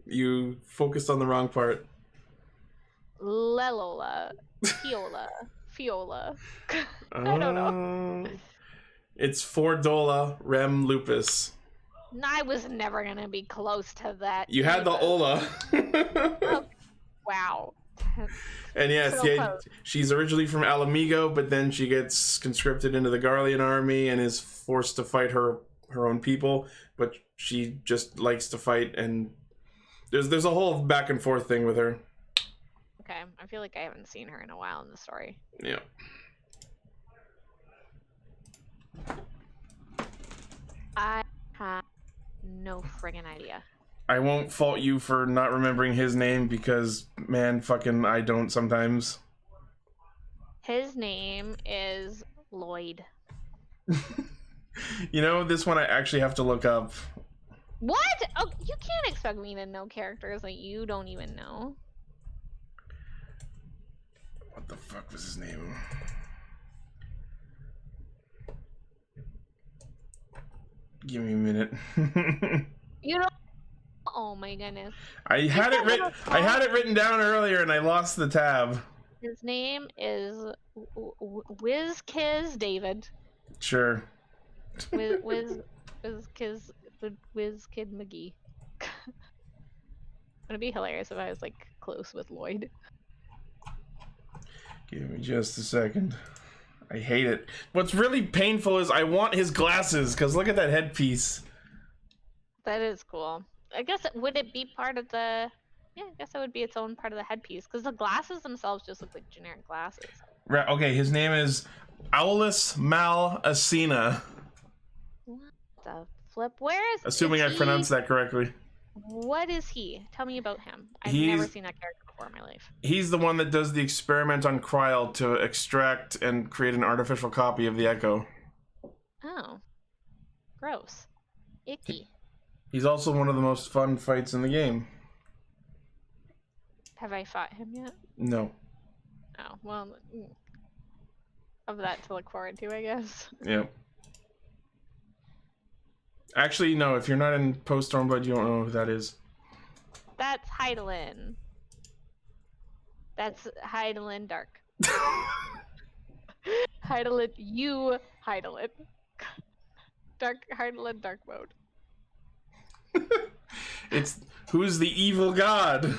Speaker 1: You focused on the wrong part.
Speaker 2: Lelola. Fiola. I don't know.
Speaker 1: It's Fordola Rem Lupus.
Speaker 2: I was never gonna be close to that.
Speaker 1: You had the Ola.
Speaker 2: Oh, wow.
Speaker 1: And yes,
Speaker 2: So
Speaker 1: yeah,
Speaker 2: close.
Speaker 1: she's originally from Alamigo, but then she gets conscripted into the Garlean army and is forced to fight her own people. But she just likes to fight, and there's a whole back and forth thing with her.
Speaker 2: Okay, I feel like I haven't seen her in a while in the story.
Speaker 1: Yeah.
Speaker 2: I have no friggin' idea.
Speaker 1: I won't fault you for not remembering his name because, man, fucking I don't sometimes.
Speaker 2: His name is Lloyd.
Speaker 1: You know, this one I actually have to look up.
Speaker 2: What? Oh, you can't expect me to know characters that you don't even know.
Speaker 1: What the fuck was his name? Give me a minute.
Speaker 2: You don't. Oh my goodness.
Speaker 1: I had it written down earlier and I lost the tab.
Speaker 2: His name is WizKiz David.
Speaker 1: Sure.
Speaker 2: WizKid McGee. It'd be hilarious if I was like close with Lloyd.
Speaker 1: Give me just a second. I hate it. What's really painful is I want his glasses, because look at that headpiece.
Speaker 2: That is cool. I guess would it be part of the... Yeah, I guess it would be its own part of the headpiece, because the glasses themselves just look like generic glasses.
Speaker 1: Right, okay, his name is Aulus Mal Asina.
Speaker 2: What the flip? Where is...
Speaker 1: Assuming I pronounced that correctly.
Speaker 2: What is he? Tell me about him. I've
Speaker 1: He's-
Speaker 2: never seen that character before in my life.
Speaker 1: He's the one that does the experiment on Kryl to extract and create an artificial copy of the Echo.
Speaker 2: Oh. Gross. Icky.
Speaker 1: He's also one of the most fun fights in the game.
Speaker 2: Have I fought him yet?
Speaker 1: No.
Speaker 2: Oh, well... Of that to look forward to, I guess.
Speaker 1: Yep. Actually, no, if you're not in post-Stormblood, you don't know who that is.
Speaker 2: That's Hydaelyn. That's Hydaelyn Dark. Hydaelyn, you Hydaelyn. Dark Hydaelyn Dark mode.
Speaker 1: It's who's the evil god?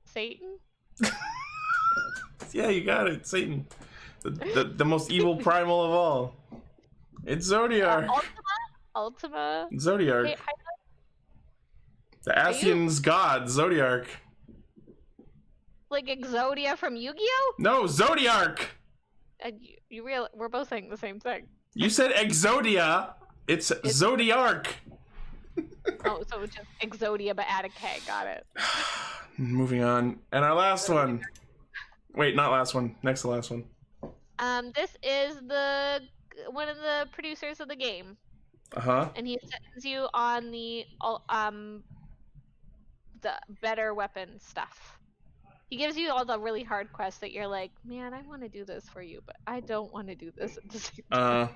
Speaker 2: Satan?
Speaker 1: Yeah, you got it, Satan. The most evil primal of all. It's Zodiark.
Speaker 2: Ultima?
Speaker 1: Zodiark.
Speaker 2: Okay,
Speaker 1: The Asian's god, Zodiark.
Speaker 2: like Exodia from Yu-Gi-Oh?
Speaker 1: No, Zodiark!
Speaker 2: We're both saying the same thing.
Speaker 1: You said Exodia. It's Zodiark.
Speaker 2: Oh, so it's just Exodia but add a K. Got it.
Speaker 1: Moving on. And our last one. Wait, not last one. Next to last one.
Speaker 2: This is one of the producers of the game,
Speaker 1: Uh-huh.
Speaker 2: and he sends you on the better weapon stuff. He gives you all the really hard quests that you're like, man, I want to do this for you, but I don't want to do this at the same time.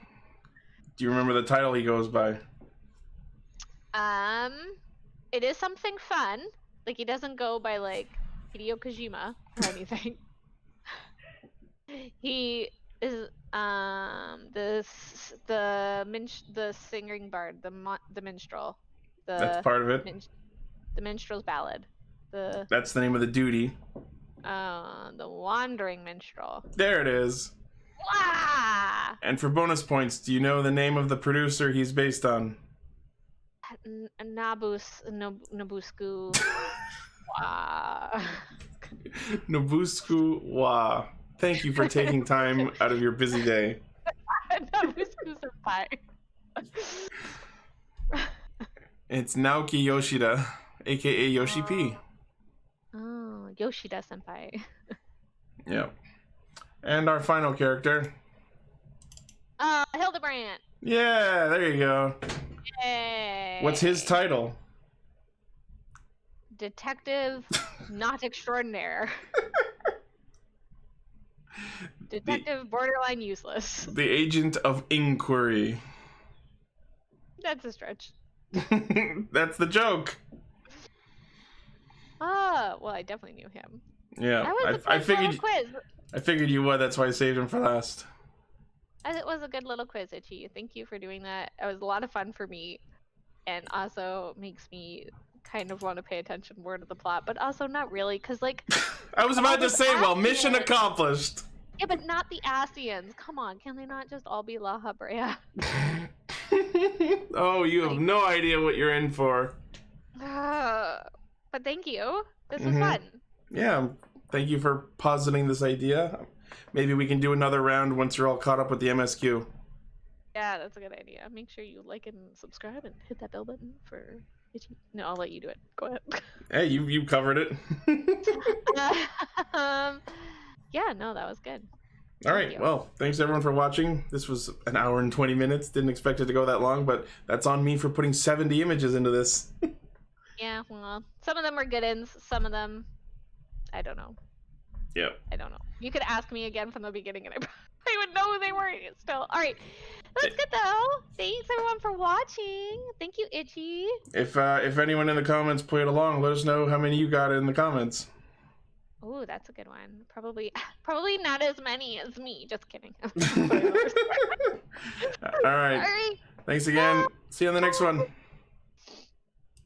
Speaker 1: Do you remember the title he goes by?
Speaker 2: It is something fun. Like, he doesn't go by like Hideo Kojima or anything. He is the singing bard, the minstrel.
Speaker 1: That's part of it.
Speaker 2: The minstrel's ballad.
Speaker 1: That's the name of the duty.
Speaker 2: The wandering minstrel.
Speaker 1: There it is.
Speaker 2: Wah!
Speaker 1: And for bonus points, do you know the name of the producer he's based on?
Speaker 2: Nabusku. Wah.
Speaker 1: Nobusku Wa. Thank you for taking time out of your busy day.
Speaker 2: Nabusku senpai.
Speaker 1: It's Naoki Yoshida, aka Yoshi P.
Speaker 2: Oh, Yoshida senpai.
Speaker 1: Yeah. And our final character.
Speaker 2: Hildebrand.
Speaker 1: Yeah, there you go.
Speaker 2: Yay.
Speaker 1: What's his title?
Speaker 2: Detective not extraordinaire. Detective borderline useless.
Speaker 1: The agent of inquiry.
Speaker 2: That's a stretch.
Speaker 1: That's the joke.
Speaker 2: Oh, well, I definitely knew him.
Speaker 1: Yeah,
Speaker 2: That was a
Speaker 1: I
Speaker 2: good
Speaker 1: figured.
Speaker 2: little quiz.
Speaker 1: I figured you would. That's why I saved him for last.
Speaker 2: It was a good little quiz, Ichi. Thank you for doing that. It was a lot of fun for me, and also makes me kind of want to pay attention more to the plot, but also not really, because like
Speaker 1: I was about to say, well, mission
Speaker 2: Ascians-
Speaker 1: accomplished.
Speaker 2: Yeah, but not the Ascians. Come on, can they not just all be La Habrea?
Speaker 1: Oh, you have no idea what you're in for.
Speaker 2: But thank you. This was fun.
Speaker 1: Yeah, thank you for positing this idea. Maybe we can do another round once you're all caught up with the MSQ.
Speaker 2: Yeah, that's a good idea. Make sure you like and subscribe and hit that bell button for Ichi. No, I'll let you do it. Go ahead.
Speaker 1: Hey, you covered it.
Speaker 2: Yeah, no, that was good.
Speaker 1: All right, well, thanks everyone for watching. This was an hour and 20 minutes. Didn't expect it to go that long, but that's on me for putting 70 images into this.
Speaker 2: Yeah, well, some of them were good ins, some of them, I don't know.
Speaker 1: Yeah.
Speaker 2: I don't know. You could ask me again from the beginning and I probably would know who they were still. All right, that's good though. Thanks everyone for watching. Thank you, Ichi.
Speaker 1: If anyone in the comments played along, let us know how many you got in the comments.
Speaker 2: Ooh, that's a good one. Probably not as many as me. Just kidding.
Speaker 1: All right. Thanks again. See you on the next one.